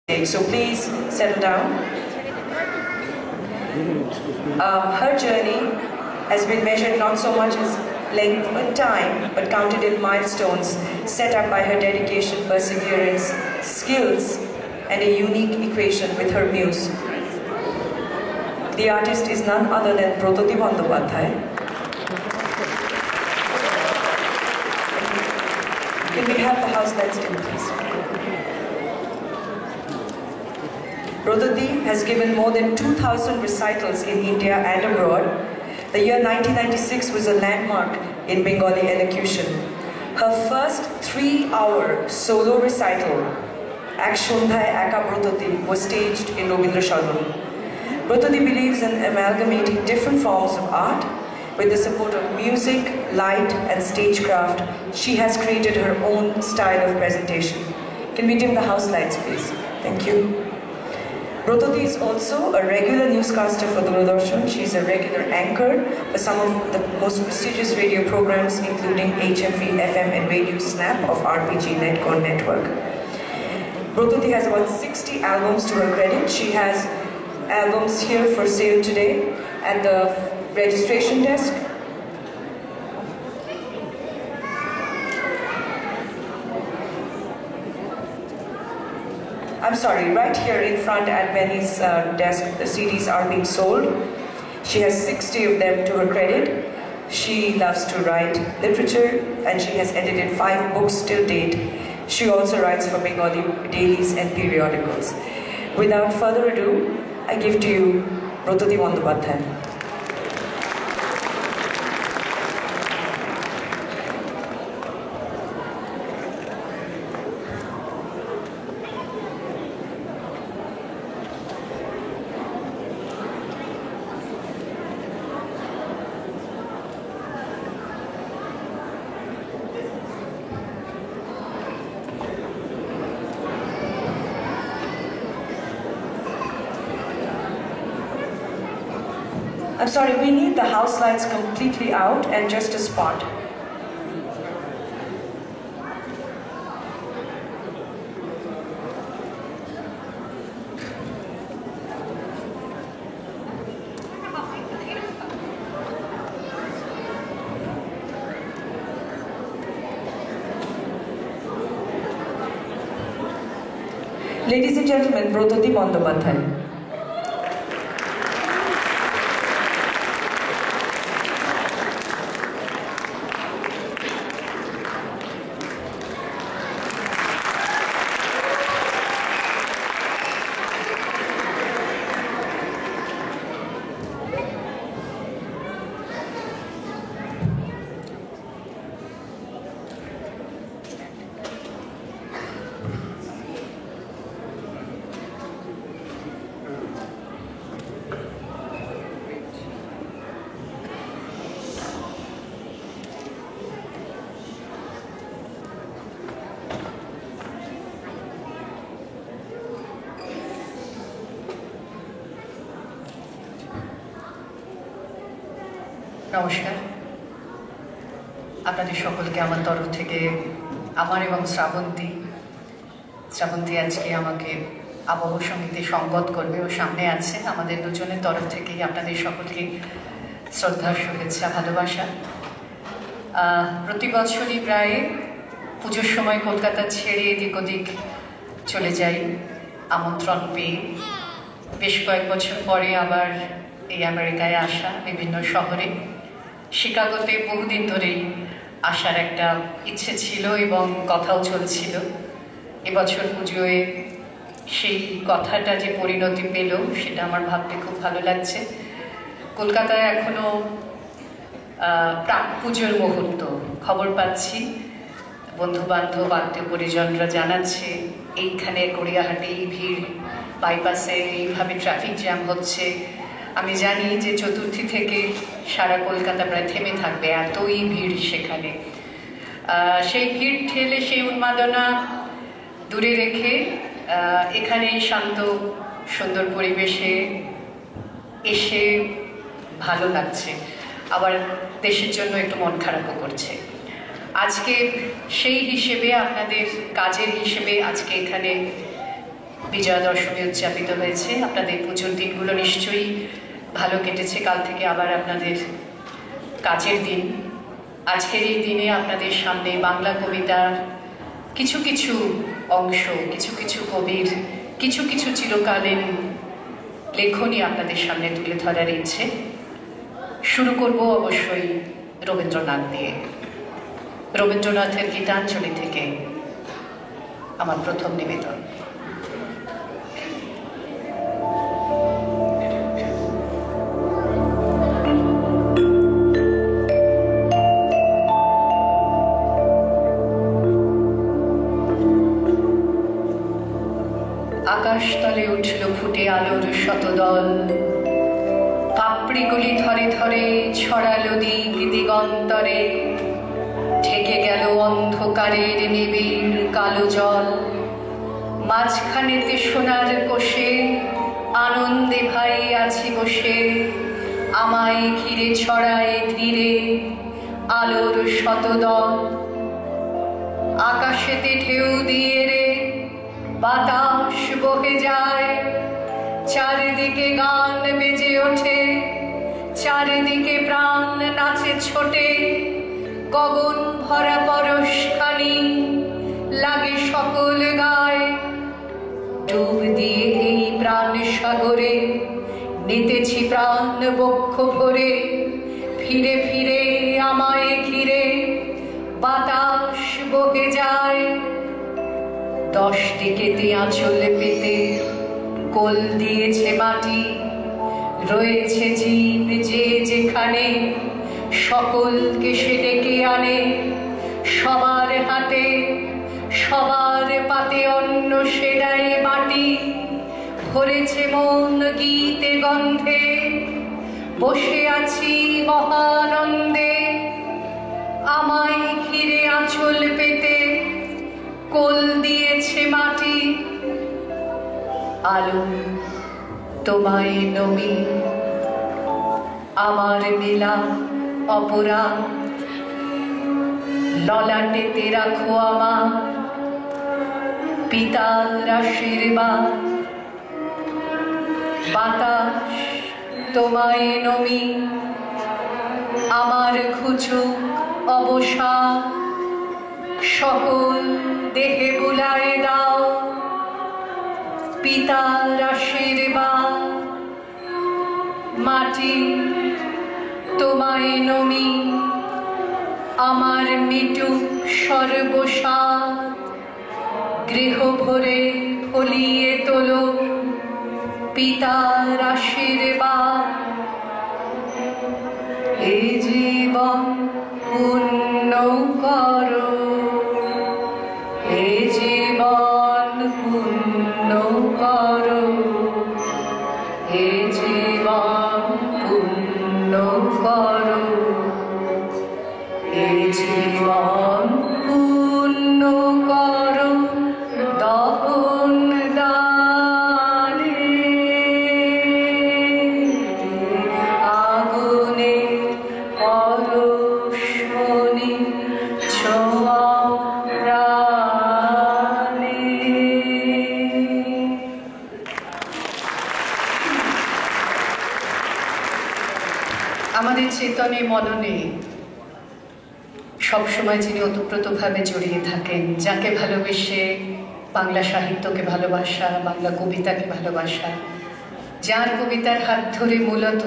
So please settle down. Her journey has been measured not so much as length or time, but counted in milestones set up by her dedication, perseverance, skills, and a unique equation with her muse. The artist is none other than Brototi Bandyopadhyay. Can we have the house lights dim, please? Brototi has given more than 2,000 recitals in India and abroad. The year 1996 was a landmark in Bengali elocution. Her first 3-hour solo recital, Ek Shondhaye Eka Brototi, was staged in Rabindra Sadan. Brototi believes in amalgamating different forms of art. With the support of music, light, and stagecraft, she has created her own style of presentation. Can we dim the house lights, please? Thank you. Brototi is also a regular newscaster for Doordarshan. She is a regular anchor for some of the most prestigious radio programs, including HMV FM and Radio Snap of RPG Netcon Network. Brototi has about 60 albums to her credit. She has albums here for sale today at the registration desk. I'm sorry, right here in front at Benny's desk, the CDs are being sold. She has 60 of them to her credit. She loves to write literature and she has edited 5 books till date. She also writes for Bengali dailies and periodicals. Without further ado, I give to you Brototi Bandyopadhyay. I'm sorry, we need the house lights completely out and just a spot. Ladies and gentlemen, Brototi Bandyopadhyay. নমস্কার আপনাদের সকলকে আমার তরফ থেকে আমার এবং শ্রাবন্তী আজকে আমাকে আবহ সঙ্গীতে সংগত করবে ও সামনে আছে আমাদের দুজনের তরফ থেকেই আপনাদের সকলকে শ্রদ্ধা শুভেচ্ছা ভালোবাসা প্রতি বছরই প্রায় পুজোর সময় কলকাতা ছেড়ে এদিক ওদিক চলে যাই আমন্ত্রণ পেয়ে বেশ কয়েক বছর পরে আবার এই আমেরিকায় আসা বিভিন্ন শহরে শিকাগোতে বহুদিন ধরেই আসার একটা ইচ্ছে ছিল এবং কথাও চলছিল এবছর পুজোয় সেই কথাটা যে পরিণতি পেল সেটা আমার ভাবতে খুব ভালো লাগছে কলকাতায় এখনো প্রাক পুজোর মুহূর্ত খবর পাচ্ছি বন্ধু বান্ধব আত্মীয় পরিজনরা জানাচ্ছে এইখানে গড়িয়াহাটেই ভিড় বাইপাসে এইভাবে ট্রাফিক জ্যাম হচ্ছে আমি জানি যে চতুর্থী থেকে সারা কলকাতা প্রায় থেমে থাকবে এতই ভিড় সেখানে সেই ভিড় ঠেলে সেই উন্মাদনা দূরে রেখে এখানে শান্ত সুন্দর পরিবেশে এসে ভালো লাগছে আবার দেশের জন্য একটু মন খারাপও করছে আজকে সেই হিসেবে আপনাদের কাজের হিসেবে আজকে এখানে বিজয়া দশমী উদযাপিত হয়েছে। আপনাদের পুজোর দিনগুলো নিশ্চয়ই ভালো কেটেছে। কাল থেকে আবার আপনাদের কাজের দিন। আজকের এই দিনে আপনাদের সামনে বাংলা কবিতার কিছু কিছু অংশ, কিছু কিছু কবির কিছু কিছু চিরকালীন লেখনী আপনাদের সামনে তুলে ধরার ইচ্ছে। শুরু করব অবশ্যই রবীন্দ্রনাথ দিয়ে। রবীন্দ্রনাথের গীতাঞ্জলি থেকে আমার প্রথম নিবেদন। আকাশতলে উঠল ফুটে আলোর শতদল, পাপড়িগুলি ধরে ধরে ছড়ালো দিক দিগন্তরে, ঢেকে গেল অন্ধকারের নিবিড় কালো জল। মাঝখানেতে সোনার কোষে আনন্দে ভাই আছি বসে, আমায় ঘিরে ছড়ায় ধীরে আলোর শতদল। আকাশেতে ঢেউ দিয়ে রে বাতাস বহে যায়, চারিদিকে গান বেজে ওঠে, চারিদিকে প্রাণ নাচে ছোটে। গগন ভরা পরশখানি লাগে সকল গায়, ডুব দিয়ে এই প্রাণ সাগরে নিতেছি প্রাণ বক্ষ ভরে। ফিরে ফিরে আমায় ঘিরে বাতাস বহে যায়, 10 দিকেতে আঁচল পেতে কোল দিয়েছে মাটি। রয়েছে জীব যে যেখানে, সকলকে সে ডেকে আনে। সবার হাতে সবার পাতে অন্ন সে দেয় বাটি। ভরেছে মন গীতে গন্ধে, বসে আছি মহানন্দে। আমায় ঘিরে আঁচল পেতে কোল দিয়েছে মাটি। আলো তোমায় নমি আমার নীলা অপরাধ, ললাটেতে রাখো আমার পিতার আশীর্বাদ। বাতাস তোমায় নমি আমার ঘুচুক অবসাদ, সকল দেহে বুলায় দাও পিতার আশীর্বাদ। মাটি তোমায় নমি আমার মিটুক সর্বসাদ, গৃহ ভরে ফলিয়ে তোলো পিতার আশীর্বাদ। এ জীবন পূর্ণ করো, এ জীবন পূর্ণ করো, এ জীবন পূর্ণ করো, এ জীবন পূর্ণ করো দহন দানে। আগুনে পরশমণি ছোঁয়া প্রাণে। আমাদের চেতনে মননে সবসময় যিনি ওতপ্রোতভাবে জড়িয়ে থাকেন, যাকে ভালোবেসে বাংলা সাহিত্যকে ভালোবাসা, বাংলা কবিতাকে ভালোবাসা, যার কবিতার হাত ধরে মূলত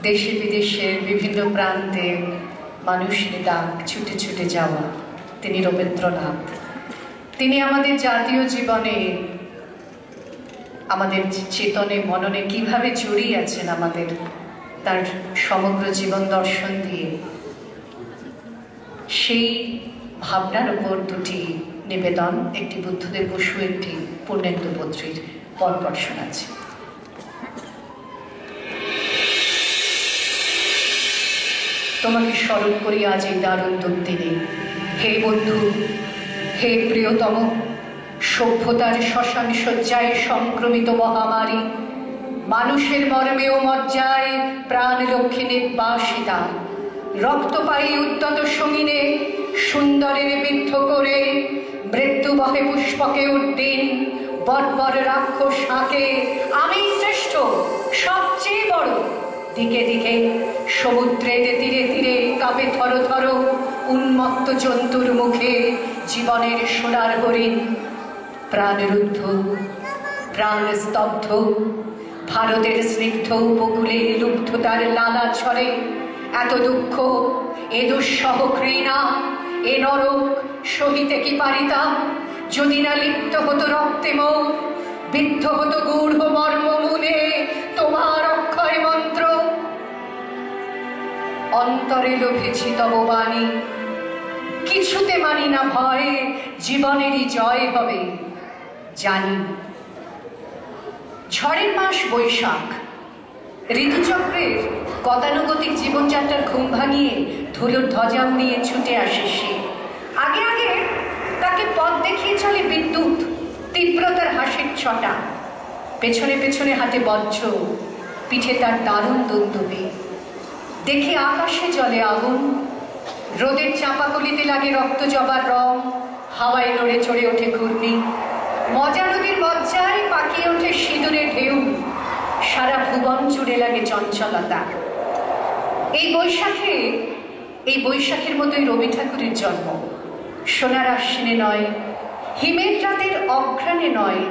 দেশে বিদেশের বিভিন্ন প্রান্তে মানুষের ডাক ছুটে ছুটে যাওয়া, তিনি রবীন্দ্রনাথ। তিনি আমাদের জাতীয় জীবনে, আমাদের চেতনে মননে কিভাবে জড়িয়ে আছেন আমাদের তার সমগ্র জীবন দর্শন দিয়ে, সেই ভাবনার উপর দুটি নিবেদন, একটি বুদ্ধদেব বসু, একটি পূর্ণেন্দু বদ্রীর পরপর শোনাচ্ছি। তোমাকে স্মরণ করি আজ এই দারুণ দুর্দিনে, হে বন্ধু, হে প্রিয়তম। সভ্যতার শ্মশান শয্যায় সংক্রমিত মহামারী, মানুষের মর্মেও মজ্জায় প্রাণলক্ষ্মী নির্বাসিতা। রক্তপায়ী উদ্যত সঙ্গিনে সুন্দরের বিদ্ধ করে, মৃত্যু বহে পুষ্পকে উদ্দিন বর্বর রাক্ষস শাকে আমি শ্রেষ্ঠ সবচেয়ে বড়। দিকে দিকে সমুদ্রের তীরে তীরে কাঁপে থর থর উন্মত্ত জন্তুর মুখে জীবনের সোনার হরিণ। প্রাণরুদ্ধ প্রাণ স্তব্ধ ভারতের স্নিগ্ধ উপকূলে লুব্ধতার লালা ছড়ে। এত দুঃখ এ দুঃসহ ঘৃণা এ নরক সহিতে কি পারিতাম, যদি না লিপ্ত হতো রক্তে মোর, বিদ্ধ হতো গূঢ় মর্ম মূলে তোমার অক্ষয় মন্ত্র। অন্তরে লোভেছি তব বাণী, কিছুতে মানি না ভয়ে, জীবনেরই জয় হবে জানি। ঝড়ের মাস বৈশাখ, ঋতুচক্রের গতানুগতিক জীবনযাত্রার ঘুম ভাঙিয়ে ধুলোর ধ্বজা উড়িয়ে ছুটে আসে সে। আগে আগে তাকে পথ দেখিয়ে চলে বিদ্যুৎ, তীব্রতার হাসির ছটা। পেছনে পেছনে হাতে বজ্র, পিঠে তার দারুণ দুন্দুবি। দেখে আকাশে জলে আগুন, রোদের চাপাকলিতে লাগে রক্ত জবার রং, হাওয়ায় নড়ে চড়ে ওঠে ঘূর্ণি। মজা নদীর মজ্জায় পাকিয়ে ওঠে সিঁদুরে ঢেউ, সারা ভুবন জুড়ে লাগে চঞ্চলতা। এই বৈশাখের মতোই রবি ঠাকুরের জন্ম। সোনার আশ্বিনে নয়, হিমের রাতের অঘ্রাণে নয়,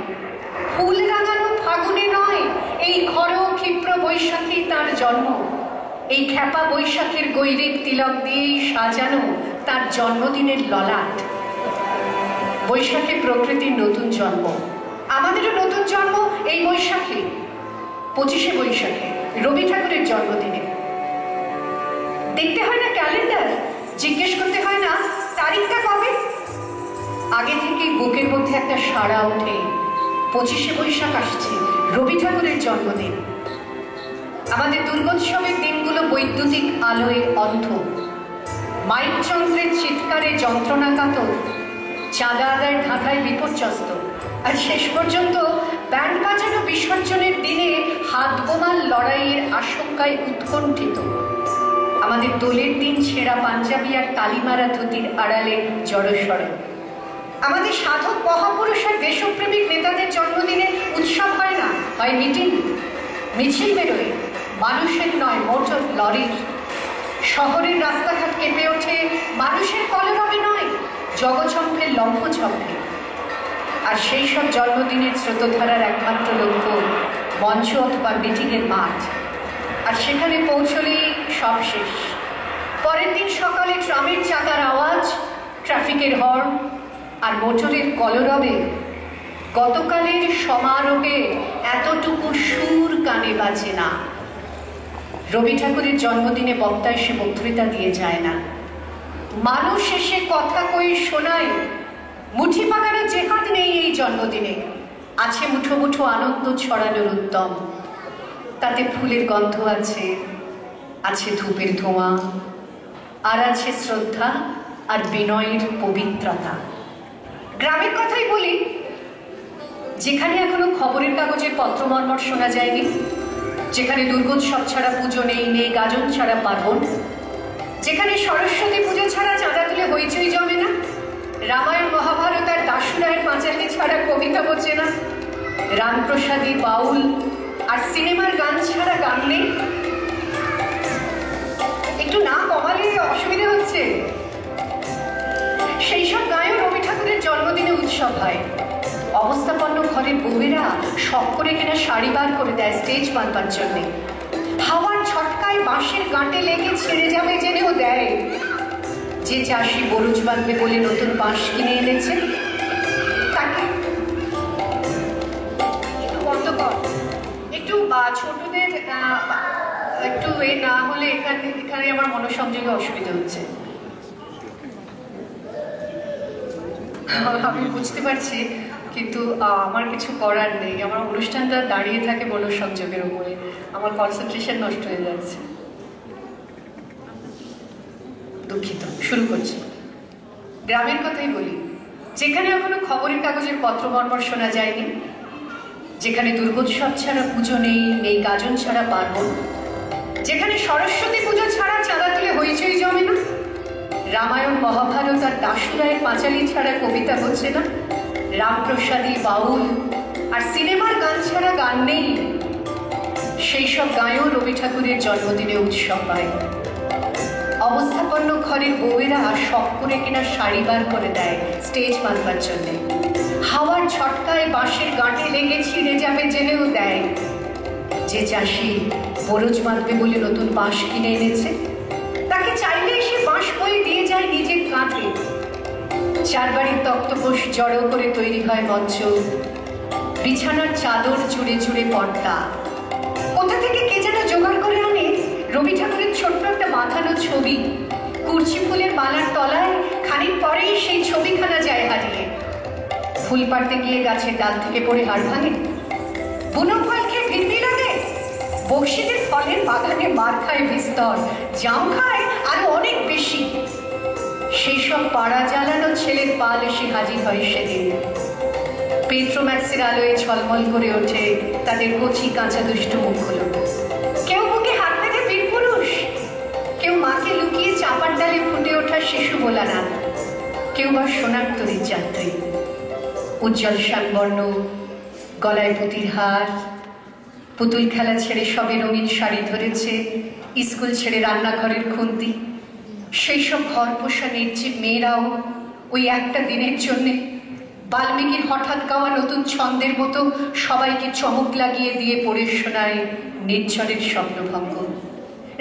ফুল রাঙানো ফাগুনে নয়, এই খর ক্ষিপ্র বৈশাখী তার জন্ম। এই খ্যাপা বৈশাখের গৈরিক তিলক দিয়েই সাজানো তার জন্মদিনের ললাট। বৈশাখে প্রকৃতির নতুন জন্ম, আমাদেরও নতুন জন্ম এই বৈশাখে, 25শে বৈশাখে রবি ঠাকুরের জন্মদিনে। দেখতে হয় না ক্যালেন্ডার, জিজ্ঞেস করতে হয় না তারিখটা কবে। আগে থেকেই বুকের মধ্যে একটা সাড়া ওঠে, 25শে বৈশাখ আসছে, রবি ঠাকুরের জন্মদিন। আমাদের দুর্গোৎসবের দিনগুলো বৈদ্যুতিক আলোয় অন্ধ, মাইক যন্ত্রের চিৎকারে যন্ত্রণাকাতর, চাঁদা আদায়ের ঢাকায় বিপর্যস্ত, আর শেষ পর্যন্ত ব্যান্ড বাজানো বিসর্জনের দিনে হাত বোমার লড়াইয়ের আশঙ্কায় উৎকণ্ঠিত। আমাদের দোলের দিন ছেঁড়া পাঞ্জাবি আর তালিমারা ধুতির আড়ালে জড়সড়। আমাদের সাধক মহাপুরুষ আর দেশপ্রেমিক নেতাদের জন্মদিনে উৎসব হয় না, হয় মিটিং, মিছিল বেরোয়, মানুষের নয় মোটর লরির। শহরের রাস্তাঘাট কেঁপে ওঠে মানুষের কলরবে নয়, জগৎসম্ভের লম্ফঝম্ভে। আর সেই সব জন্মদিনের স্রোতধারার একমাত্র লক্ষ্য মঞ্চ অথবা মিটিংয়ের মাঠ। আর সেখানে পৌঁছলেই সব শেষ। পরের দিন সকালে ট্রামের চাকার আওয়াজ, ট্রাফিকের হর্ন আর মোটরের কলরবে গতকালের সমারোহে এতটুকু সুর কানে বাজে না। রবি ঠাকুরের জন্মদিনে বক্তা এসে বক্তৃতা দিয়ে যায় না, মানুষ এসে কথা কই শোনায়। মুঠি পাকানো জেহাদ নেই এই জন্মদিনে, আছে মুঠো মুঠো আনন্দ ছড়ানোর উদ্যম। তাতে ফুলের গন্ধ আছে, আছে ধূপের ধোঁয়া, আর আছে শ্রদ্ধা আর বিনয়ের পবিত্রতা। গ্রামের কথাই বলি, যেখানে এখনো খবরের কাগজে পত্রমর্মর শোনা যায়নি, যেখানে দুর্গোৎসব ছাড়া পুজো নেই, নেই গাজন ছাড়া পার্বণ, যেখানে সরস্বতী পুজো ছাড়া চাঁদা তুলে হইচই জমে না, রামায়ণ মহাভারত আর দাশুরায়ের পাঁচালী ছাড়া কবিতা বোঝে না, রামপ্রসাদী বাউল আর সিনেমার গান ছাড়া গান নেই। একটু না কমালে অসুবিধা হচ্ছে। সেই সব গায়েও রবি ঠাকুরের জন্মদিনে উৎসব হয়। অবস্থাপন্ন ঘরের বউয়েরা শখ করে কিনা শাড়ি বার করে দেয় স্টেজ বাঁধবার জন্যে। হাওয়ার ছটকায় বাঁশের গাঁটে লেগে ছেড়ে যাবে জেনেও দেয়। যে চাষি বরুজ বাঁধবে বলে নতুন বাঁশ কিনে এনেছে তাকে একটু বন্ধ কর, একটু ছোটদের একটু এ না হলে এখানে আমার মনোসংযোগে অসুবিধা হচ্ছে। আমি বুঝতে পারছি, কিন্তু আমার কিছু করার নেই। আমার অনুষ্ঠানটা দাঁড়িয়ে থাকে মনোসংযোগের উপরে, আমার কনসেন্ট্রেশন নষ্ট হয়ে যাচ্ছে। দুঃখিত, শুরু করছি। গ্রামের কথাই বলি, যেখানে এখনো খবরের কাগজের পত্রমর্মর শোনা যায়নি, যেখানে দুর্গোৎসব ছাড়া পুজো নেই, নেই গাজন ছাড়া পার্বণ, যেখানে সরস্বতী পুজো ছাড়া চাঁদা তুলে হইচই জমে না, রামায়ণ মহাভারত আর দাশুরায়ের পাঁচালী ছাড়া কবিতা হচ্ছে না, রামপ্রসাদী বাউল আর সিনেমার গান ছাড়া গান নেই, সেই সব গায়েও রবি ঠাকুরের জন্মদিনে উৎসব হয়। অবস্থাপন্ন ঘরের বউয়েরা শখ করে কিনা শাড়ি বার করে দেয় স্টেজ বাঁধবার জন্যে। হাওয়ার ঝটকায় বাঁশের গাঁটে লেগে ছিঁড়ে যাবে জেনেও দেয়। যে চাষি বরজ বাঁধবে বলে নতুন বাঁশ কিনে এনেছে, তাকে চাইলে সে বাঁশ বয়ে দিয়ে যায় নিজের কাঁধে। চারবাড়ির তক্তপোষ জড়ো করে তৈরি হয় মঞ্চ, বিছানার চাদর জুড়ে জুড়ে পর্দা। কোথা থেকে কে যেন জোগাড় করে আনে রবি ঠাকুরের ছোট্ট একটা বাঁধানো ছবি। কুরচি ফুলের মালার তলায় খানিক পরেই সেই ছবিখানা যায় হারিয়ে। ফুল পাড়তে গিয়ে গাছের ডাল থেকে পড়ে হাড় ভাঙে, বুনো ফল খেয়ে ভিড়মি লাগে, বক্সিদের ফলের বাগানে মার খায় বিস্তর, জাম খায় আরো অনেক বেশি। সেই সব পাড়া জ্বালানো ছেলের পাল এসে হাজির হয় সেদিন। পেট্রোম্যাক্সের আলোয় ঝলমল করে ওঠে তাদের কচি কাঁচা দুষ্ট মুখগুলো। কেউ বুকে হাত পেতে বীর পুরুষ, কেউ মাকে লুকিয়ে চাপার ডালে ফুটে ওঠা শিশু বোলানা, কেউ বা সোনার তরীর যাত্রী। উজ্জ্বল শ্যামবর্ণ গলায় পুতির হার, পুতুল খেলা ছেড়ে সবে রঙিন শাড়ি ধরেছে, স্কুল ছেড়ে রান্নাঘরের খুন্তি। সেই সব ঘর পোষা নির্জীব মেয়েরাও ওই একটা দিনের জন্যে বাল্মীকির হঠাৎ গাওয়া নতুন ছন্দের মতো সবাইকে চমক লাগিয়ে দিয়ে পড়ে শোনায় নির্ঝরের স্বপ্নভঙ্গ।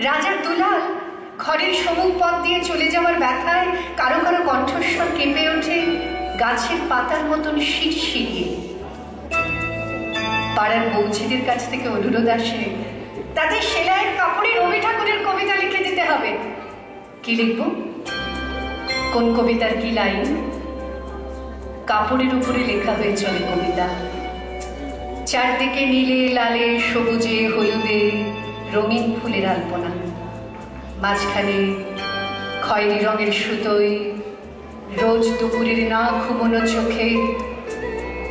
রাজার দুলাল ঘরের সমুখ পথ দিয়ে চলে যাওয়ার ব্যথায় কারো কারো কণ্ঠস্বর কেঁপে ওঠে গাছের পাতার মতন শিরশিরিয়ে। পাড়ার বৌঝিদের কাছ থেকে অনুরোধ আসে তাদের সেলাইয়ের কাপড়ে রবি ঠাকুরের কবিতা লিখে দিতে হবে। কি লিখব? কোন কবিতার কি লাইন? কাপড়ের উপরে লেখা হয়ে চলে কবিতা। চারদিকে নীলে লালে সবুজে হলুদে রঙিন ফুলের আলপনা, মাঝখানে খয়েরি রঙের সুতোয় রোজ দুপুরের না ঘুমোনো চোখে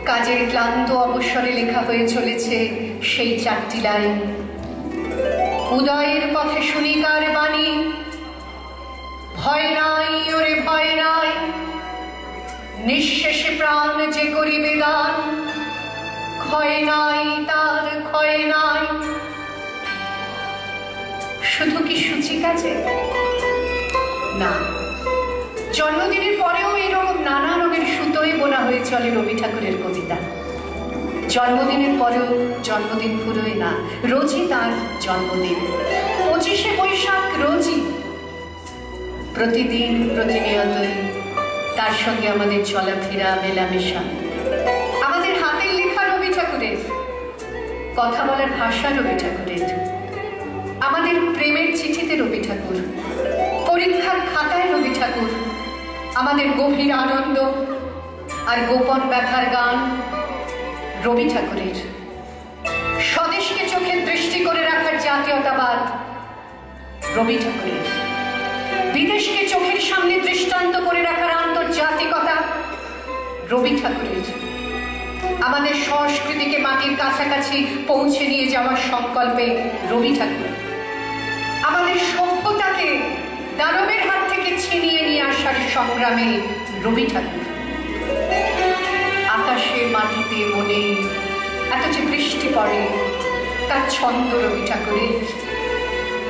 কাজের ক্লান্ত অবসরে লেখা হয়ে চলেছে সেই চারটি লাইন। উদয়ের পথে শুনিকার বাণী, ভয় নাই ওরে ভয় নাই, নিঃশেষে প্রাণ যে করিবে দান, ক্ষয় নাই তার ক্ষয় নাই। শুধু কি সূচি কাজে? না, জন্মদিনের পরেও এরকম নানা রঙের সুতোয় বোনা হয়ে চলে রবি ঠাকুরের কবিতা। জন্মদিনের পরেও জন্মদিন ফুরোয় না, রোজই তার জন্মদিন। 25শে বৈশাখ রোজই, প্রতিদিন প্রতিনিয়তই তার সঙ্গে আমাদের চলাফেরা মেলামেশা। আমাদের হাতের লেখা রবি ঠাকুরের, কথা বলার ভাষা রবি ঠাকুরের, আমাদের প্রেমের চিঠিতে রবি ঠাকুর, পরীক্ষার খাতায় রবি ঠাকুর, আমাদের গভীর আনন্দ আর গোপন ব্যথার গান রবি ঠাকুরের। স্বদেশকে চোখের দৃষ্টি করে রাখার জাতীয়তাবাদ রবি ঠাকুরের, বিদেশকে চোখের সামনে দৃষ্টান্ত করে রাখার আন্তর্জাতিকতা রবি ঠাকুরের, আমাদের সংস্কৃতিকে মাটির কাছাকাছি পৌঁছে নিয়ে যাওয়ার সংকল্পে রবি ঠাকুর, আমাদের সভ্যতাকে দানবের হাত থেকে ছিনিয়ে নিয়ে আসার সংগ্রামে রবি ঠাকুর। আকাশে মাটিতে মনে এত যে বৃষ্টি পড়ে তার ছন্দ রবি ঠাকুরের,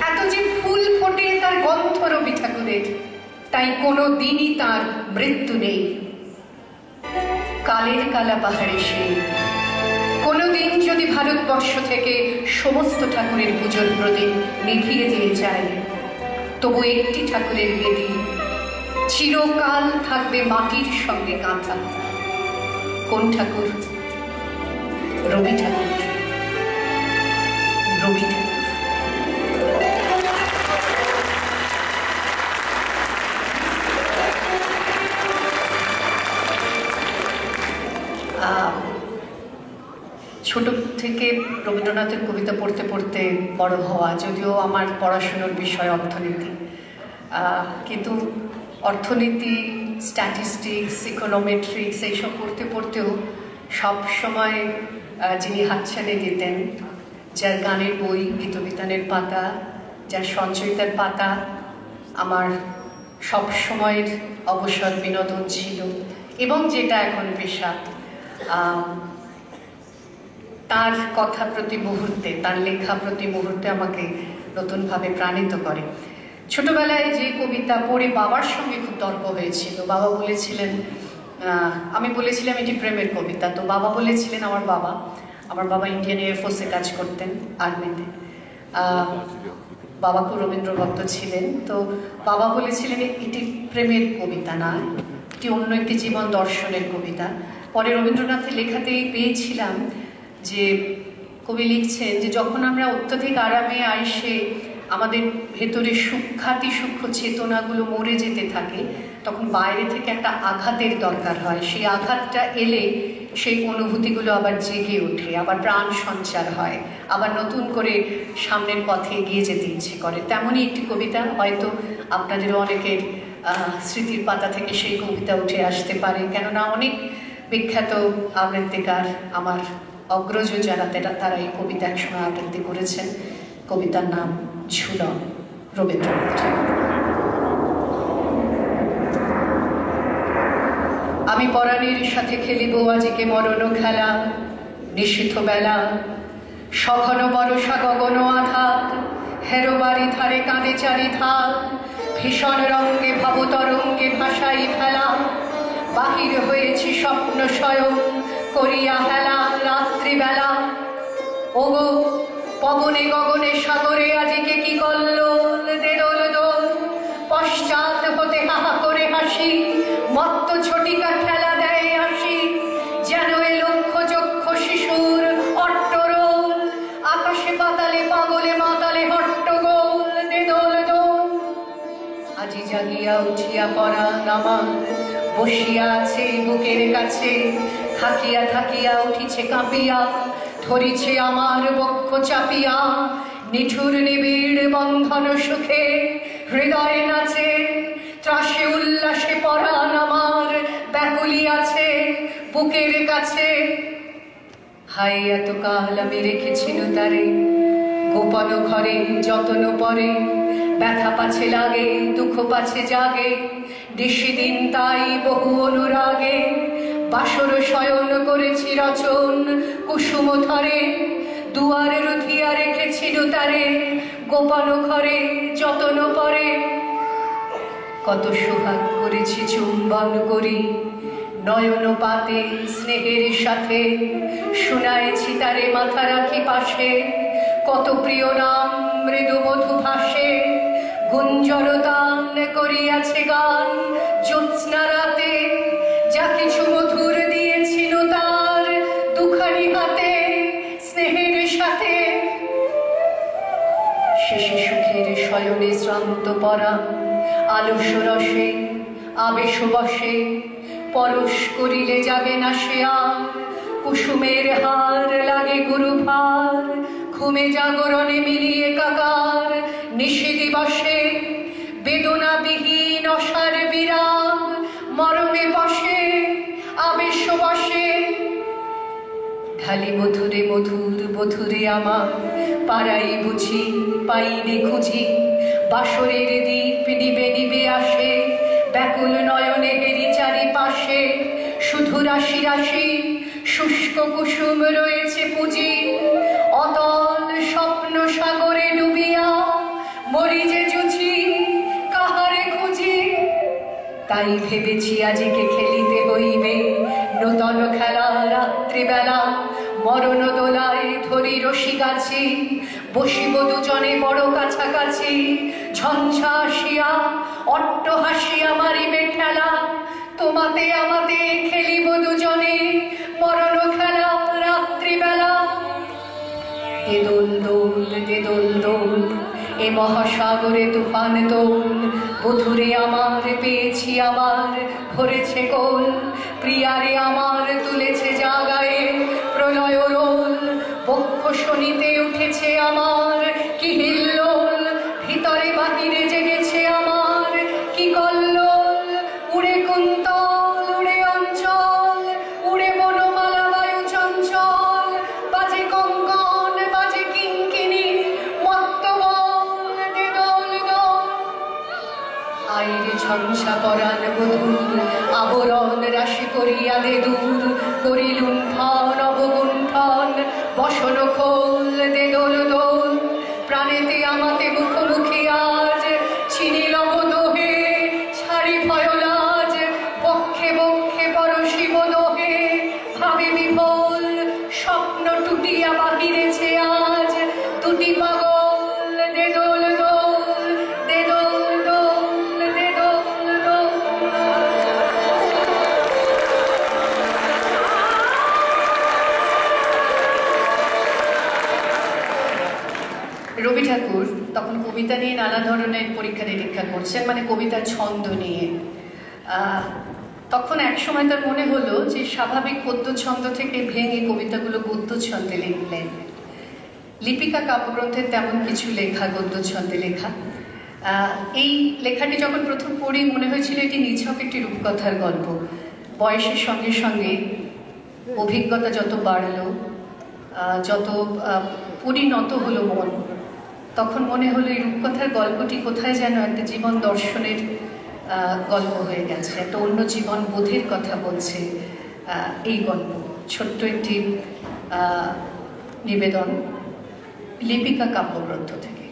এত যে ফুল ফোটে তার গন্ধ রবি ঠাকুরের, তাই কোনো দিনই তার মৃত্যু নেই। কালের কালা পাহাড়ে সে কোনোদিন যদি ভারতবর্ষ থেকে সমস্ত ঠাকুরের পুজোর প্রদীপ নিভিয়ে দিয়ে যায়, তবু একটি ঠাকুরের বেদি চিরকাল থাকবে মাটির সঙ্গে গাঁথা। কোন ঠাকুর? রবি ঠাকুর। রবি ঠাকুর। ছোট থেকে রবীন্দ্রনাথের কবিতা পড়তে পড়তে বড় হওয়া, যদিও আমার পড়াশুনোর বিষয় অর্থনীতি, কিন্তু অর্থনীতি, স্ট্যাটিস্টিক্স, ইকোনোমেট্রিক্স এইসব পড়তে পড়তেও সব সময় যিনি হাতছানি দিতেন, যার গানের বই, গীতবিতানের পাতা, যার সঞ্চয়িতার পাতা আমার সব সময়ের অবসর বিনোদন ছিল, এবং যেটা এখন পেশা, তার কথা প্রতি মুহূর্তে, তার লেখা প্রতি মুহূর্তে আমাকে নতুনভাবে প্রাণিত করে। ছোটবেলায় যে কবিতা পড়ে বাবার সঙ্গে খুব তর্ক হয়েছিল। বাবা বলেছিলেন, আমি বলেছিলাম এটি প্রেমের কবিতা, তো বাবা বলেছিলেন, আমার বাবা ইন্ডিয়ান এয়ারফোর্সে কাজ করতেন, আর্মিতে। বাবা খুব রবীন্দ্র ভক্ত ছিলেন, তো বাবা বলেছিলেন এটি প্রেমের কবিতা না, এটি অন্য একটি জীবন দর্শনের কবিতা। পরে রবীন্দ্রনাথের লেখাতেই পেয়েছিলাম যে কবি লিখছেন যে যখন আমরা অত্যধিক আরামে আইসে আমাদের ভেতরে সূক্ষ্ম চেতনাগুলো মরে যেতে থাকে, তখন বাইরে থেকে একটা আঘাতের দরকার হয়। সেই আঘাতটা এলে সেই অনুভূতিগুলো আবার জেগে ওঠে, আবার প্রাণ সঞ্চার হয়, আবার নতুন করে সামনের পথে এগিয়ে যেতে ইচ্ছে করে। তেমনই একটি কবিতা, হয়তো আপনাদেরও অনেকের স্মৃতির পাতা থেকে সেই কবিতা উঠে আসতে পারে, কেননা অনেক বিখ্যাত আবৃত্তিকার, আমার অগ্রজ যারা তারা এই কবিতা একসময় আবৃত্তি করেছেন। কবিতার নাম ঝুলন, রবীন্দ্রনাথ ঠাকুর। আমি পরাণের সাথে খেলিব আজিকে মরণ খেলা, নিশীথ বেলা সঘন বরষা গগন আধার, হেরো বাড়ি ধারে কাঁদে চারিধার, ভীষণ রঙ্গে ভবতরঙ্গে ভাসাই ফেলা, বাহির হয়েছি স্বপ্ন স্বয়ং করিয়া হেলা রাত্রিবেলা। ওগো পবনে গগনে সাগরে আজিকে কি কল্লোল, দেদোল দোল পশ্চাৎ হতে হাহা করে হাসি, মত্ত ঝটিকা ঠেলা দেয় আসি, যেন এ লক্ষ চক্ষ শিশুর অট্টরোল, আকাশে পাতালে পাগলে মাতালে হট্টগোল, দেদোল দোল। আজি জাগিয়া উঠিয়া পরাণ আমার বসিয়া আছে বুকের কাছে, থাকিয়া থাকিয়া উঠিছে কাঁপিয়া, ধরিছে আমার বক্ষ চাপিয়া, নিঠুর নিবিড় বন্ধন সুখে হৃদয়ে নাচে, ত্রাসে উল্লাসে পরাণ আমার ব্যাকুলি আছে বুকের কাছে। হাই এতকাল আমি রেখেছিল তারে গোপন ঘরে যতন পরে, ব্যথা পাছে লাগে দুঃখ পাছে জাগে, নিশি দিন তাই বহু অনুরাগে, বাসর শয়ন করেছি রচন কুসুম ধরে, দুয়ারে রুধিয়া রেখেছিল তারে গোপন ঘরে যতন পরে। কত সোহাগ করেছি চুম্বন করি নয়ন পাতে স্নেহের সাথে, শুনায়েছি তারে মাথা রাখি পাশে, কত প্রিয় নাম মৃদু মধু ভাসে, গুঞ্জর দান করিয়াছে গান জ্যোৎস্না রাতে, যা কিছু মধুর দিয়েছিল তার দুখানি হাতে স্নেহের সাথে। শেষে সুখের শয়নে শ্রান্ত পরাণ আলস রসে আবেশ বসে, পরশ করিলে যাবে না সে আর, কুসুমের হার লাগে গুরু ভার, ঘুমে জাগরণে মিলিয়ে কাকার, নিশি দিবসে বেদনাবিহীন অসার বিরাম, মরমে বসে আবেশ বসে। ঢালি মধুরে মধুর বধুরে আমার পাড়াই বুঝি পাইনে খুঁজি, বাসরের দ্বীপ নিবে নিবে আসে, ব্যাকুল নয়নে হেরি চারিপাশে, শুধু রাশি রাশি শুষ্ক কুসুম রয়েছে পুঁজি, অতল স্বপ্ন সাগরে ডুবিয়া মরি যে জুঝি কাহারে খুঁজি। তাই ভেবেছি আজিকে খেলিতে হইবে নূতন খেলা রাত্রিবেলা, মরণ দোলায় ধরি রশি গাছি, বসিব দুজনে বড় কাছাকাছি, ঝঞ্ঝা আসিয়া অট্ট হাসিয়া মারিবে ঠেলা, তোমাতে আমাতে খেলিব দুজনে মরণ খেলা রাত্রিবেলা। দেদোল দোল দেদোল দোল এ মহাসাগরে তুফান দোল, বধুরে আমার পেয়েছি আমার ভরেছে কোল, প্রিয়ারে আমার তুলেছে জাগায়ে প্রলয় রোল, বক্ষ শনিতে উঠেছে আমার কি হিল্লোল, ভিতরে বাহিরে জেগেছে আমার কি কল্লোল, উড়ে কুন্তল উড়ে অঞ্চল, উড়ে বনমালা বায়ু চঞ্চল, বাজে কঙ্কন বাজে কিঙ্কিনি মত্ত বল দেদোল দোল। আইরে ঝঞ্ঝা পরাণ বধূর আবরণ রাশি করিয়া দে দূর, করি লুণ্ঠন অবগুণ্ঠন বসন খোল দে দোল দোল প্রাণেতে আমাতে মুখোমুখি আজ চিনি লব দোহে ছাড়ি ভয়লাজ বক্ষে বক্ষে পরশিব দোহে ভাবে বিভোল স্বপ্ন টুটিয়া বাহিরেছে আজ দুটি পাগল দে দোল দোল দে দোল দোল দে দোল দোল। রবি ঠাকুর তখন কবিতা নিয়ে নানা ধরনের পরীক্ষা নিরীক্ষা করছেন, মানে কবিতার ছন্দ নিয়ে। তখন এক সময় তার মনে হলো যে স্বাভাবিক পদ্য ছন্দ থেকে ভেঙে কবিতাগুলো গদ্য ছন্দে লিখলেন। লিপিকা কাব্যগ্রন্থের তেমন কিছু লেখা গদ্য ছন্দে লেখা। এই লেখাটি যখন প্রথম পড়ি মনে হয়েছিল এটি নিছক একটি রূপকথার গল্প। বয়সের সঙ্গে সঙ্গে অভিজ্ঞতা যত বাড়ল, যত পরিণত হলো মন, তখন মনে হলো এই রূপকথার গল্পটি কোথায় যেন একটা জীবন দর্শনের গল্প হয়ে গেছে, একটা অন্য জীবন বোধের কথা বলছে এই গল্প। ছোট্ট একটি নিবেদন লিপিকা কাব্যগ্রন্থ থেকে।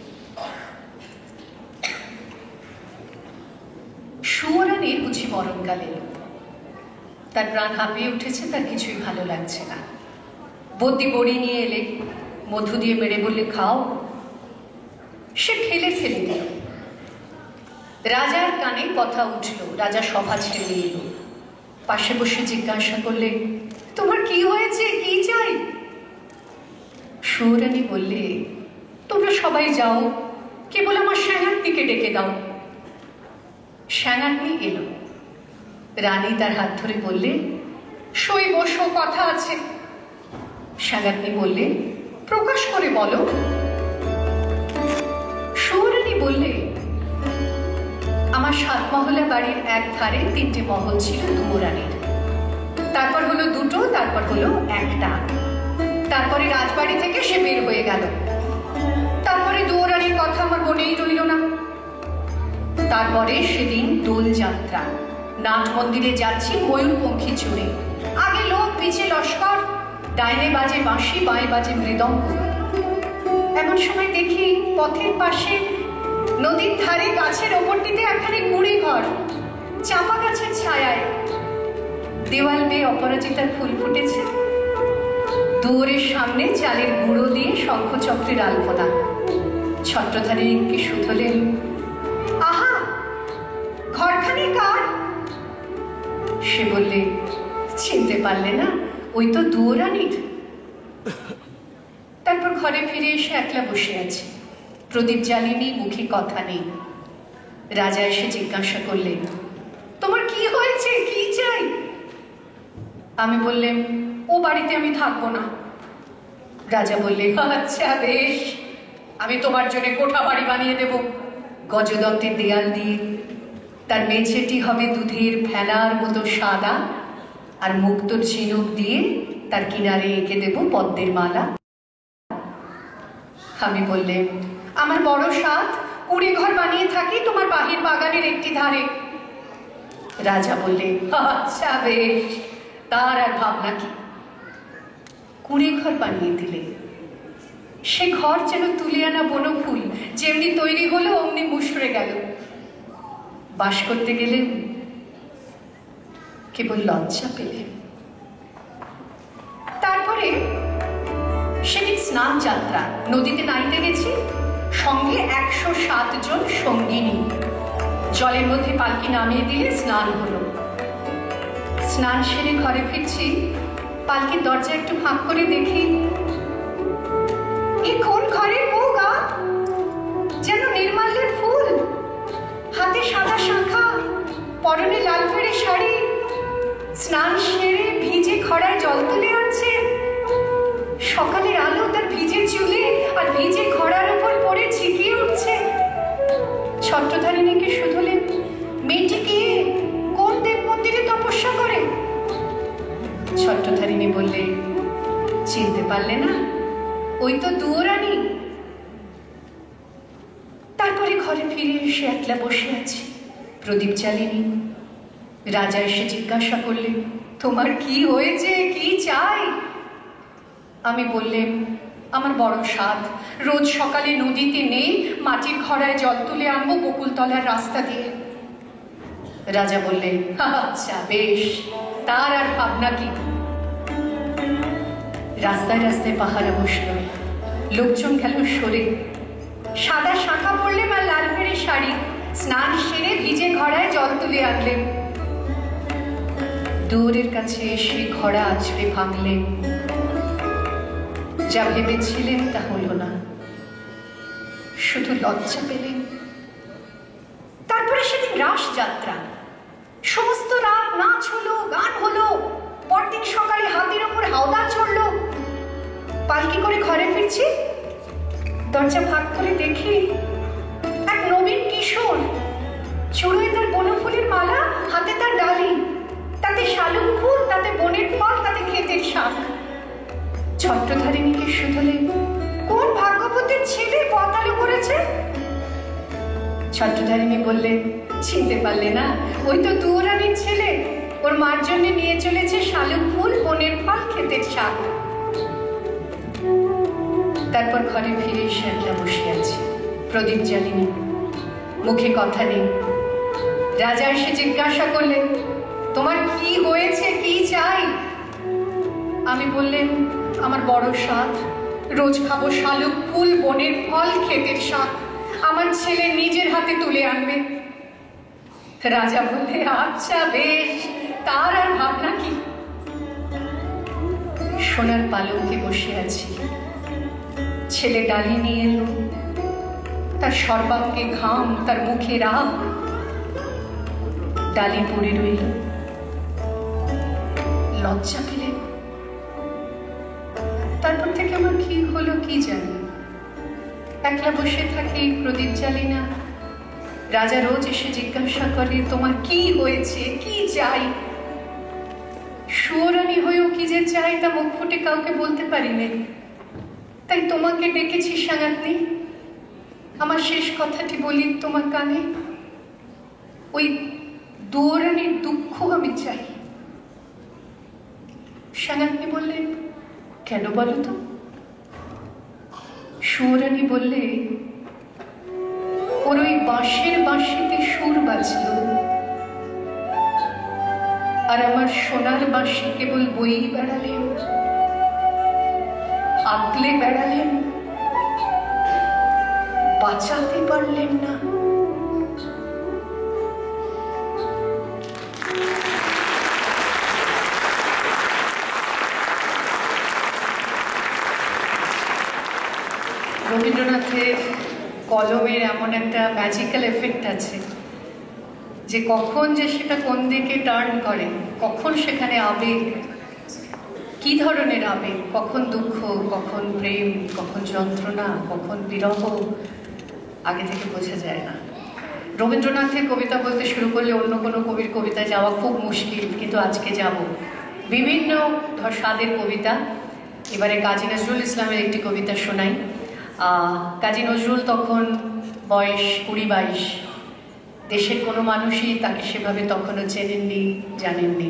সুয়রানীর বুঝি মরণকালে তার প্রাণ হাঁপিয়ে উঠেছে, তার কিছুই ভালো লাগছে না। বদ্যি বড়ি নিয়ে এলে, মধু দিয়ে মেরে বললে খাও, সে ফেলে দিল। রাজার কানে কথা উঠল, রাজা সভা ছেড়ে এলো, পাশে বসে জিজ্ঞাসা করলে তোমার কি হয়েছে, কি চাই? সুয়রানী বললে তোমরা সবাই যাও, কেবল আমার শ্যাঙাতনিকে ডেকে দাও। শ্যাঙাতনি এলো। রানী তার হাত ধরে বললে সই বসো, কথা আছে। শ্যাঙাতনি বললে প্রকাশ করে বলো। সুয়রানী বললে আমার 7 মহলা বাড়ির এক ধারে 3টে মহল ছিল দুয়োরানীর, তারপর হলো 2টো, তারপর হলো 1টা, তারপরে রাজবাড়ি থেকে সে বের হয়ে গেল, তারপরে দুয়োরানীর কথা আমার মনেই রইল না। তারপরে সেদিন দোল যাত্রা, নাট মন্দিরে যাচ্ছি ময়ূরপঙ্খী চড়ে, আগে লোক পিছে লস্কর, ডাইনে বাজে বাঁশি, বাঁয়ে বাজে মৃদঙ্গ। এমন সময় দেখি পথের পাশে নদীর ধারে গাছের ওপরটিতে একখানি কুড়ি ঘর, চাপা গাছের ছায়ায়, দেওয়াল বেয়ে অপরাজিতার ফুল ফুটেছে, দুয়ারের সামনে চালের গুঁড়ো দিয়ে শঙ্খচক্রের আলপনা। ছত্রধারীকে শুধলেন, আহা ঘরখানি কার? সে বললে চিনতে পারলে না, ওই তো দুয়োরানীর। তারপর ঘরে ফিরে এসে একলা বসে আছি, প্রদীপ জ্বালিনি, মুখে কথা নেই। রাজা এসে জিজ্ঞাসা করলেন তোমার কি হয়েছে, কি চাই? আমি বললেন ও বাড়িতে আমি থাকবো না। রাজা বললে আচ্ছা বেশ, আমি তোমার জন্য কোঠা বাড়ি বানিয়ে দেব, গজদন্তের দেয়াল দিয়ে। তার মেঝেটি হবে দুধের ফেনার মতো সাদা, আর মুক্তোর ঝিনুক দিয়ে তার কিনারে এঁকে দেব পদ্মের মালা। আমি বললেন আমার বড় সাধ, 20 ঘর বানিয়ে থাকি তোমার বাহির বাগানের একটি ধারে। রাজা বললে আচ্ছা বেশ, তার আর ভাবনা কি। 20 ঘর বানিয়ে দিলে। সে ঘর যেন তুলে আনা বনফুল, যেমনি তৈরি হলো অমনি মুশড়ে গেল। বাস করতে গেলে কেবল লজ্জা পেলে। তারপরে সেদিন স্নান যাত্রা, নদীতে নাইতে গেছি, সঙ্গে 107 জন সঙ্গিনী। জলের মধ্যে পালকি নামিয়ে দিলে স্নান হলো। স্নান সেরে ঘরে ফিরছি, পালকির দরজা একটু ফাঁক করে দেখি এ কোন ঘরের বউ গা, যেন নির্মাল্যের ফুল, হাতে সাদা শাঁখা, পরনে লাল পেড়ে শাড়ি, স্নান সেরে ভিজে খড়ায় জল তুলে আনছে। সকালের আলো তার ভিজে চুলে আর ভিজে খড়ার উপর পড়ে ছিকিয়ে উঠছে। ছত্রধারিণীকে শুধলেন মেয়েটি কে, কোন দেব মন্দিরে তপস্যা করে? ছত্রধারিণী বললে চিনতে পারলে না, ওই তো দুয়োরানী। তারপরে ঘরে ফিরে এসে একলা বসে আছি, প্রদীপ জ্বালিনি। রাজা এসে জিজ্ঞাসা করলেন তোমার কি হয়েছে, কি চাই? আমি বললেন, আমার বড় সাধ, রোজ সকালে নদীতে নেই মাটির ঘড়ায় জল তুলে আনবো বকুলতলার রাস্তা দিয়ে। রাজা বললেন, আচ্ছা বেশ, তার আর ভাবনা কি। রাস্তায় রাস্তায় পাহারা বসল, লোকজন গেল সরে। সাদা শাঁখা পরলেন আর লাল পেড়ে শাড়ি, স্নান সেরে ভিজে ঘড়ায় জল তুলে আনলেন। দুয়ারের কাছে এসে ঘড়া আছড়ে ভাঙলেন। যা ভেবেছিলেন তা হলো না, শুধু লজ্জা পেলেন। তারপরে সেদিন রাস যাত্রা, সমস্ত রাত নাচ হলো, গান হলো। পরদিন সকালে হাতির ওপর হাওদা চড়লো। পালকি করে ঘরে ফিরছি, দরজা ফাঁক করে দেখি এক নবীন কিশোর, চুড়োয় তার বনফুলের মালা, হাতে তার ডালি, তাতে শালুক ফুল, তাতে বনের ফল, তাতে ক্ষেতের শাক। ছত্রধারিণীকে শুধলেন, কোন ভাগ্যবতীর ছেলে পথ আলো করেছে? ছত্রধারিণী বললেন, চিনতে পারলে না? ওই তো দুয়োরানির ছেলে, ওর মার জন্য নিয়ে চলেছে শালুক ফুল, বনের ফল, ক্ষেতের শাক। তারপর ঘরে ফিরে এসে একলা বসে আছে, প্রদীপ জ্বালিনি, মুখে কথা নেই। রাজা এসে জিজ্ঞাসা করলেন, তোমার কি হয়েছে, কি চাই? আমি বললেন, আমার বড় সাধ, রোজ খাবো শালুক ফুল, বনের ফল, ক্ষেতের শাক, আমার ছেলে নিজের হাতে তুলে আনবে। রাজা বললে, আচ্ছা বেশ, তার আর ভাবনা কি। সোনার পালঙ্কে বসে আছি, ছেলে ডালি নিয়ে এলো, তার সর্বাঙ্গে ঘাম, তার মুখে রাগ। ডালি পড়ে রইল, লজ্জা পেলেন। তারপর থেকে আমার কি হলো কি জানি, একলা বসে থাকি, প্রদীপ জ্বালি না। রাজা রোজ এসে জিজ্ঞাসা করে, তোমার কি হয়েছে, কি চাই? সুয়োরানী হয়েও কি যে চাই তা মুখ ফুটে কাউকে বলতে পারি না, তাই তোমাকে ডেকেছি সাঙ্গাতনি। আমার শেষ কথাটি বলি তোমার কানে, ওই দুয়োরানীর দুঃখ আমি চাই। সাঙ্গাতনি বললেন, কেন বলো তো? সুয়োরানী বললে, ওর ওই বাঁশের বাঁশিতে সুর বাজল, আর আমার সোনার বাঁশি কেবল বই বেড়ালেন, আগলে বেড়ালেন, বাঁচাতে পারলেন না। রবীন্দ্রনাথের কলমের এমন একটা ম্যাজিক্যাল এফেক্ট আছে যে কখন যে সেটা কোন দিকে টার্ন করে, কখন সেখানে আবেগ, কি ধরনের আবেগ, কখন দুঃখ, কখন প্রেম, কখন যন্ত্রণা, কখন বিরহ, আগে থেকে বোঝা যায় না। রবীন্দ্রনাথের কবিতা বলতে শুরু করলে অন্য কোনো কবির কবিতায় যাওয়া খুব মুশকিল, কিন্তু আজকে যাব বিভিন্ন স্বাদের কবিতা। এবারে কাজী নজরুল ইসলামের একটি কবিতা শোনাই। কাজী নজরুল তখন বয়স 20-22, দেশের কোনো মানুষই তাকে সেভাবে তখনও চেনেননি, জানেননি।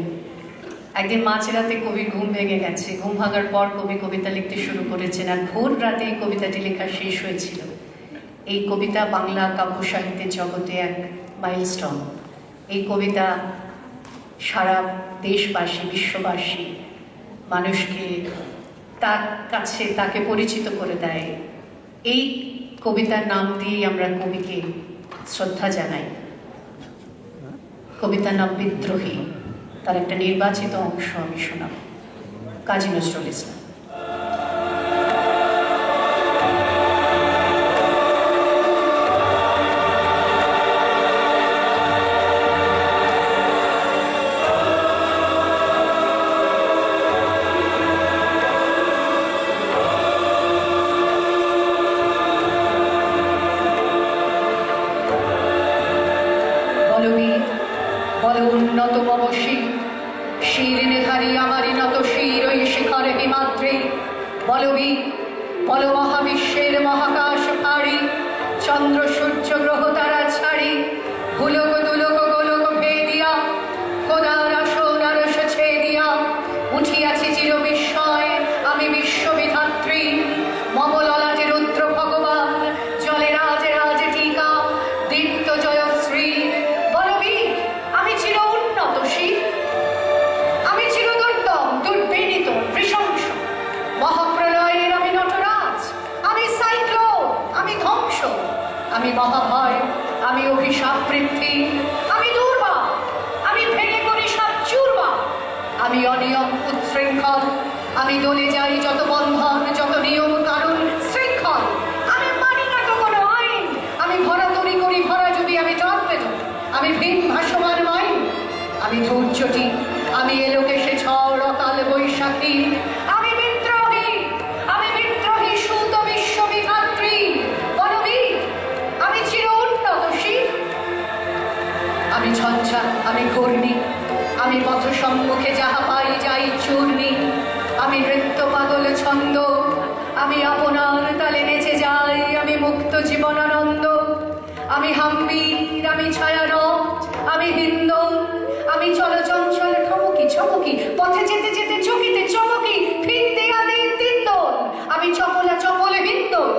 একদিন মাঝরাতে কবির ঘুম ভেঙে গেছে, ঘুম ভাঙার পর কবি কবিতা লিখতে শুরু করেছেন, আর ভোর রাতে এই কবিতাটি লেখা শেষ হয়েছিল। এই কবিতা বাংলা কাব্য সাহিত্যের জগতে এক মাইলস্টোন। এই কবিতা সারা দেশবাসী, বিশ্ববাসী মানুষকে তার কাছে তাকে পরিচিত করে দেয়। এই কবিতার নাম দিয়ে আমরা কবিকে শ্রদ্ধা জানাই। কবিতার নাম বিদ্রোহী, তার একটা নির্বাচিত অংশ আমি শোনাব। কাজী নজরুল ইসলাম। উন্নত মমশী শিরিনে ধারি আমারি নত শির ওই শিখরে হিমাদ্রি। বলবীর বল মহাবিশ্বের মহাকাশ ফাড়ি, চন্দ্র সূর্য গ্রহ তারা ছাড়ি, ভুলোক দুলোক গোলোক ভেদিয়া, খোদার আসন আরশ ছেদিয়া, উঠিয়াছি চির বিস্ময় আমি বিশ্ববিদ মহাভয়, আমি অভিশাপ পৃথ্বী, আমি দুর্বা, আমি ভেঙে করি সব চুরবা, আমি অনিয়ম উচ্ছৃঙ্খল, আমি দলে যাই যত বন্ধন, যত নিয়ম কানুন শৃঙ্খল, আমি মানি না তো কোনো আইন, আমি ভরা তরি করি ভরা যদি আমি টর্পেড, আমি ভিন ভাসমান মাইন, আমি ধৈর্যটি, আমি এলোকে সে ঝড় অকাল বৈশাখী, আমি বিদ্রোহী, আমি বিদ্রোহী সুত বিশ্ববিধাত্রী বনবীর, আমি চির উন্নতশীল, আমি ঝঞ্ঝা, আমি ঘূর্ণি, আমি পথ সম্মুখে যাহা পাই যাই চূর্ণি, আমি নৃত্য পাগল ছন্দ, আমি আপনার তালে নেচে যাই, আমি মুক্ত জীবনানন্দ, আমি হাম্বির, আমি ছায়ারথ, আমি হিন্দন, আমি চলচঞ্চল ঠমকি ছমকি, পথে যেতে যেতে চকিতে চমকি, ফির দেয়ালে তিন্দন, আমি চপলা চপলে হিন্দন,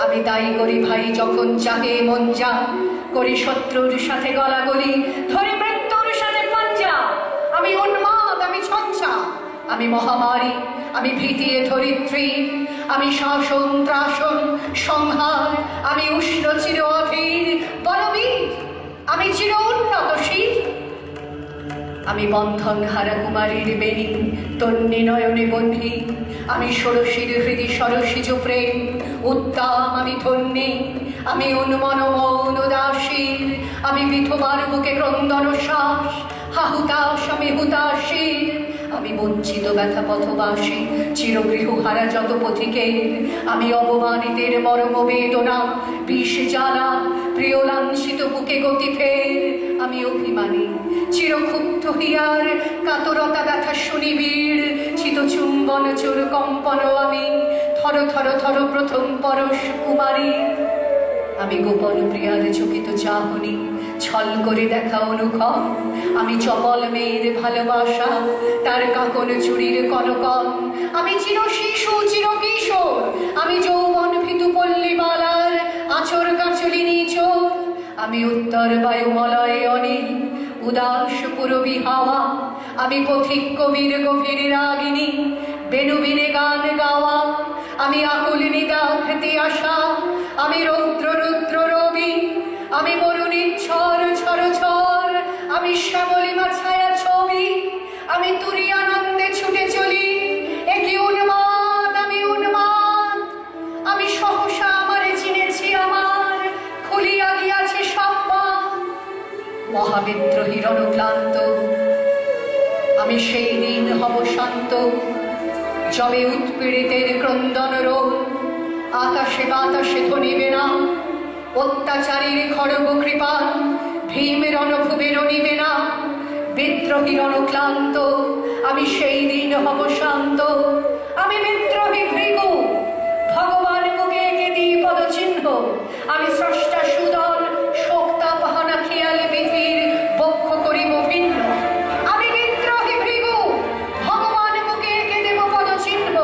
আমি দায়ী করি ভাই যখন জাগে মন যা, করি শত্রুর সাথে গলাগলি, ধরি মৃত্যুর সাথে পাঞ্জা, আমি উন্মাদ, আমি ছঞ্চা, আমি মহামারী, আমি ভীতিয়ে ধরিত্রী, আমি শাসন ত্রাসন সংহার, আমি উষ্ণ চির অধীর বলবীর, আমি চির উন্নতশীল, আমি বন্ধন হারা কুমারীর বেণী তন্নি নয়নে বন্ধি, আমি ষোড়শীর হৃদি সরসিজ প্রেম উত্তাম, আমি ধন্যী, আমি উন্মন মৌন দাসীর, আমি বিধবার বুকে ক্রন্দন শ্বাস, হাহুতাস, আমি হুতাশীর, আমি বঞ্চিত ব্যথা পথবাসী চিরগৃহ হারা যত পথিকের, আমি অবমানিতের মর্ম বেদনা বিষ জ্বালা প্রিয় লাঞ্ছিত বুকে গতি ফের, আমি অভিমানী চিরক্ষুব্ধ হিয়ার কাতরতা ব্যথা শুনিবীর, চিতচুম্বন চোর কম্পন, আমি থর থর থর প্রথম পরশ কুমারী, আমি গোপন প্রিয়ার চকিত চাহনি ছল করে দেখা অনুক্ষণ, আমি চপল মেয়ের ভালোবাসা তার কাকন চুরির কনকন, আমি চির শিশু চির কিশোর, আমি যৌবন ভীতু পল্লীমালার আচর কাচলিনী চোর, আমি উত্তর বায়ুমলয় অনিল উদাস পুরবী হাওয়া, আমি পথিক কবির গভীর রাগিনী বেনুবিনে গান গাওয়া, আমি আকুল নিদাঘৃতি আশা, আমি রৌদ্র রুদ্র রবি, আমি মরুণীর ঝড় ঝড় ঝড়, আমি শ্যামলিমা ছায়া ছবি, আমি তুরি আনন্দে ছুটে চলি, একি উন্মাদ, আমি উন্মাদ, আমি সহসা আমারে চিনেছি আমার খুলিয়া গিয়াছে সম্মান, মহাবিদ্রোহী রণক্লান্ত, আমি সেই দিন হব শান্ত, যবে উৎপীড়িতের ক্রন্দন রোল আকাশে বাতাসে ধ্বনিবে না, অত্যাচারীর খড়গ কৃপান ভীমের রণভূমে রণিবে না, বিদ্রোহী রণক্লান্ত, আমি সেই দিন হব শান্ত, আমি বিদ্রোহী ভৃগু ভগবান বুকে এঁকে দিই পদচিহ্ন, আমি স্রষ্টা সুদন শোকতাপহানা খেয়ালে বিধির বক্ষ করিব ভিন্ন, আমি বিদ্রোহী ভৃগু ভগবান বুকে এঁকে দেব পদচিহ্ন,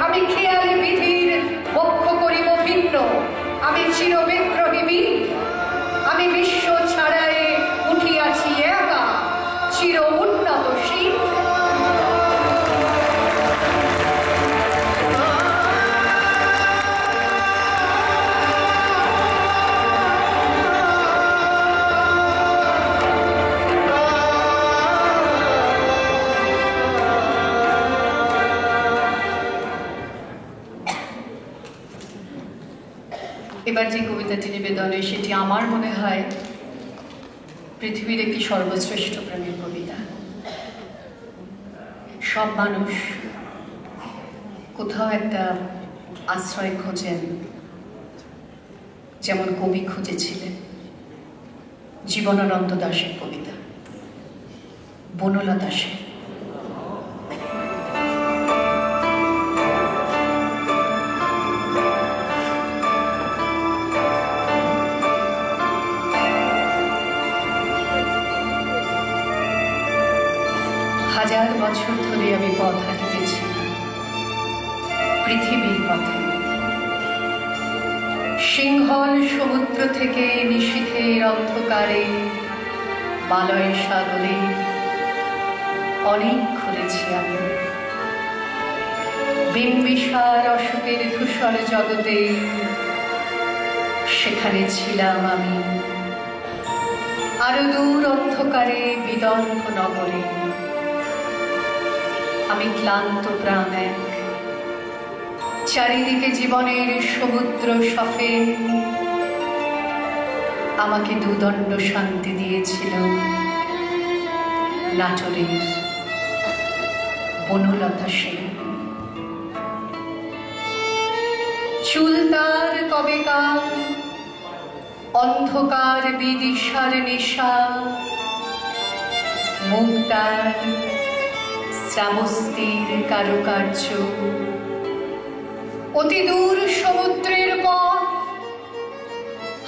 আমি খেয়ালে বিধির বক্ষ করিব ভিন্ন, আমি চির বিদ্রোহী বীর, আমি বিশ্ব ছাড়ায় উঠিয়াছি একা চির উন্নতশীল। এবার যে কবিতাটি নিবেদনে সেটি আমার মনে হয় পৃথিবীর একটি সর্বশ্রেষ্ঠ প্রেমের কবিতা। সব মানুষ কোথাও একটা আশ্রয় খোঁজেন, যেমন কবি খুঁজেছিলেন। জীবনানন্দ দাশের কবিতা, বনলতা সেন। হাজার বছর ধরে আমি পথ হাঁটিতেছি পৃথিবীর পথে, সিংহল সমুদ্র থেকে নিশীথের অন্ধকারে বালয় সাগরে অনেক ঘুরেছি আমি। বিম্বিসার অশোকের ধূসর জগতে সেখানে ছিলাম আমি, আরো দূর অন্ধকারে বিদর্ভ নগরে। আমি ক্লান্ত প্রাণ এক, চারিদিকে জীবনের সমুদ্র সফেন আমাকে দুদণ্ড শান্তি দিয়েছিল নাটোরের বনলতা সেন। চুল তার কবেকার, অন্ধকার বিদিশার নেশা, মুখ তার শ্রাবস্তির কারুকার্য। অতি দূর সমুদ্রের পর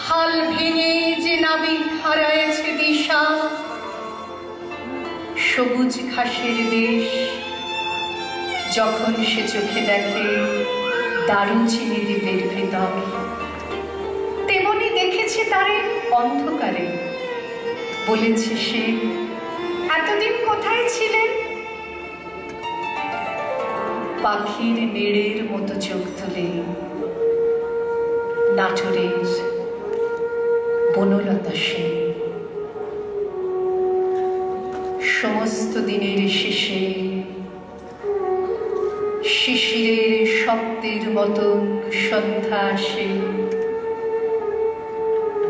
হাল ভেঙে যে নাবিক হারায়েছে দিশা, সবুজ ঘাসের দেশ যখন সে চোখে দেখে দারুচিনি দ্বীপের ভেতর, তেমনি দেখেছে তারে অন্ধকারে। বলেছে সে, এতদিন কোথায় ছিলেন? পাখির নেড়ের মতো চোখ তুলে নাটোরের বনলতা সেন। সমস্ত দিনের শেষে শিশিরের শব্দের মতন সন্ধ্যা আসে,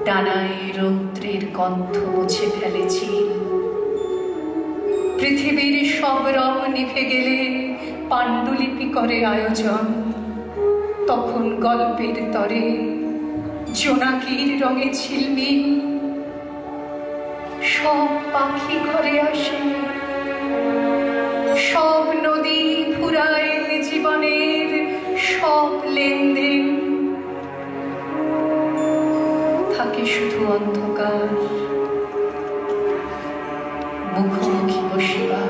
ডানায় রৌদ্রের গন্ধ মুছে ফেলেছি। পৃথিবীর সব রং নিভে গেলে পাণ্ডুলিপি করে আয়োজন, তখন গল্পের তরে জোনাকির রঙে ঝিলমিল। সব পাখি ঘরে আসে, সব নদী ফুরায় জীবনের সব লেনদেন। থাকে শুধু অন্ধকার, মুখোমুখি বসিবার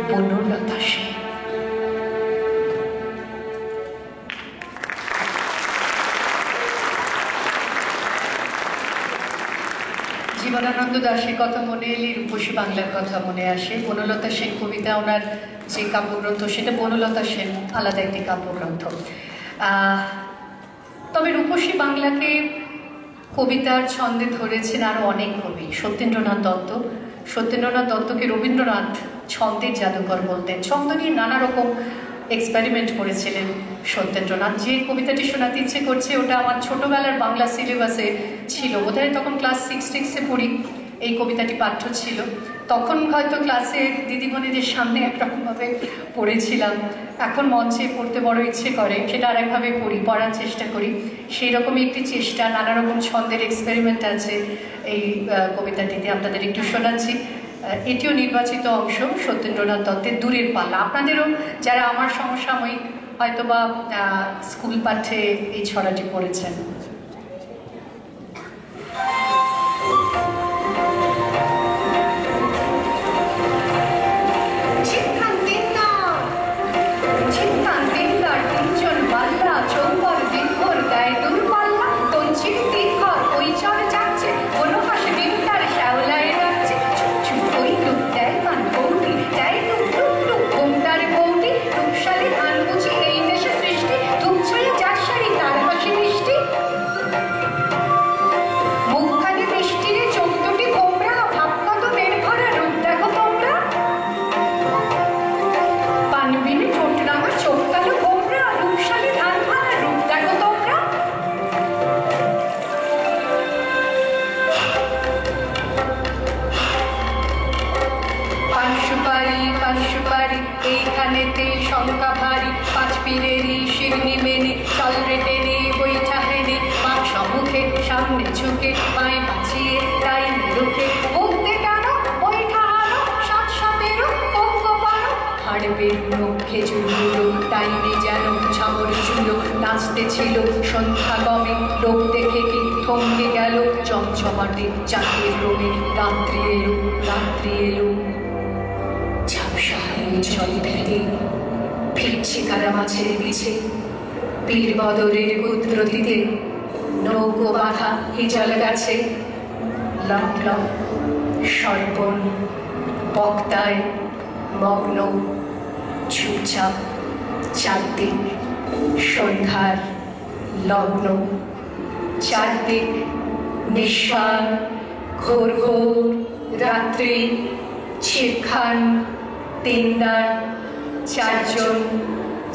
বনলতা সেন। জীবনানন্দ দাশের কথা মনে এলে রূপসী বাংলার কথা মনে আসে। বনলতা সেন কবিতা, ওনার যে কাব্যগ্রন্থ সেটা বনলতা সেন আলাদা একটি কাব্যগ্রন্থ। তবে রূপসী বাংলাকে কবিতার ছন্দে ধরেছেন আরও অনেক কবি। সত্যেন্দ্রনাথ দত্ত, সত্যেন্দ্রনাথ দত্তকে রবীন্দ্রনাথ ছন্দের জাদুকর বলতেন। ছন্দ নিয়ে নানা রকম এক্সপেরিমেন্ট করেছিলেন সত্যেন্দ্রনাথ। যে কবিতাটি শোনাতে ইচ্ছে করছে ওটা আমার ছোটবেলার বাংলা সিলেবাসে ছিল, বোধহয় তখন ক্লাস 6 পড়ি, এই কবিতাটি পাঠ্য ছিল। তখন হয়তো ক্লাসে দিদিমণিদের সামনে একরকমভাবে পড়েছিলাম, এখন মঞ্চে পড়তে বড় ইচ্ছে করে, সেটা আর একভাবে পড়ার চেষ্টা করি। সেই রকমই একটি চেষ্টা, নানা রকম ছন্দের এক্সপেরিমেন্ট আছে এই কবিতাটিতে, আপনাদের একটু শোনাচ্ছি। এটিও নির্বাচিত অংশ সত্যেন্দ্রনাথ দত্তের দূরের পাল্লা। আপনাদেরও যারা আমার সমসাময়িক হয়তোবা স্কুল পাঠ্যে এই ছড়াটি পড়েছেন। এইখানেতে শঙ্কা ভারী, পাঁচ পীরেরই শিরনি মেনে চল রেটে রে বইটা হেনে, মা সম্মুখে সামনে ঝুঁকে পায়ে বাঁচিয়ে তাই রুখে মুখতে টানো বইটা হানো 7-7 অঙ্ক পানো, হাড় বেরুনো খেজুর গুলো টাইনে যেন ছাগর চুলো নাচতে ছিল সন্ধ্যা গমে, লোক দেখে কি থমকে গেল চমচমাটে চাঁদের রোমে। রাত্রি এলো, রাত্রি এলো, জলে ভেঙে ফিরছে কারা মাছের পিছে, পীর বদরের কুদরতিতে নৌকো বাঁধা হিজল গাছে। লক লক সর্বণ বক্তায় মগ্ন, চুপচাপ চারদিক সন্ধ্যার লগ্ন, চারদিক নিঃশ্বাস, ঘোর ঘোর রাত্রি, ছিরখান, তিনদার, চারজন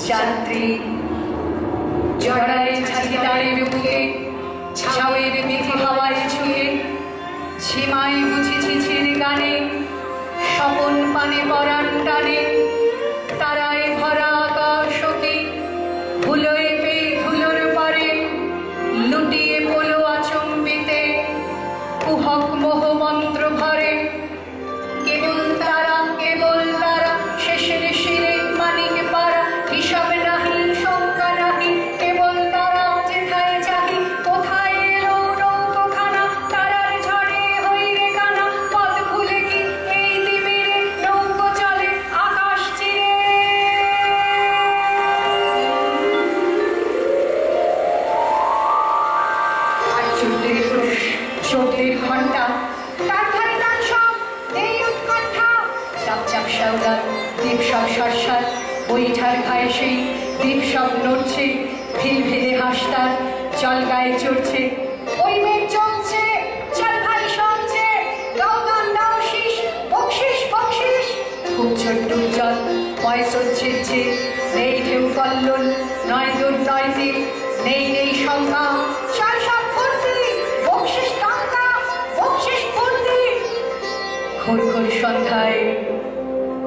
যাত্রী, জড়ায় ছাতিদারে বুকে, ছাউয়ের মেঘে হাওয়ায় ছুঁয়ে, ঝিমায় বুঝি ঝিঝির গানে, স্বপন পানে পরাণ টানে, তারায় ভরা আকাশকে, ধুলোয় পেয়ে ধুলোর পারে, লুটিয়ে পোলো আচম্বিতে, কুহক মোহ মন্ত্র ভরে, কেবল তারা শেষের শিরে মানিক পারা, হিসাব নাহি শঙ্কা নাহি, কেবল তারা যেথায় চাহি, কোথায় এলো নৌকোখানা, তারার ঝড়ে হইরে কানা, পথ ভুলে কি এই তিমিরে নৌকো চলে আকাশ চিরে। আর চোদ্দের ঘন্টা, তার ধারে তার সব এই উৎকণ্ঠা, চাপ চাপ সাউদার দ্বীপ সব সরসার, বৈঠার ঘায়ে সেই দ্বীপ সব নড়ছে, ভিল ভেলে হাসতার জল গায়ে চড়ছে, ওই মেঘ চলছে, চল ভাই শুনছে, গাও গান দাও শীষ, বকশিস বকশিস, খুব ছোট্ট জল পয়সা ছিটছে, নেই ঢেউ কল্লোল, নয় দূর নয় তীর, নেই নেই সংখ্যা, চাল সব ভর্তি, বকশিস টাকা, বকশিস ভর্তি। ঘোর ঘোর সন্ধ্যায়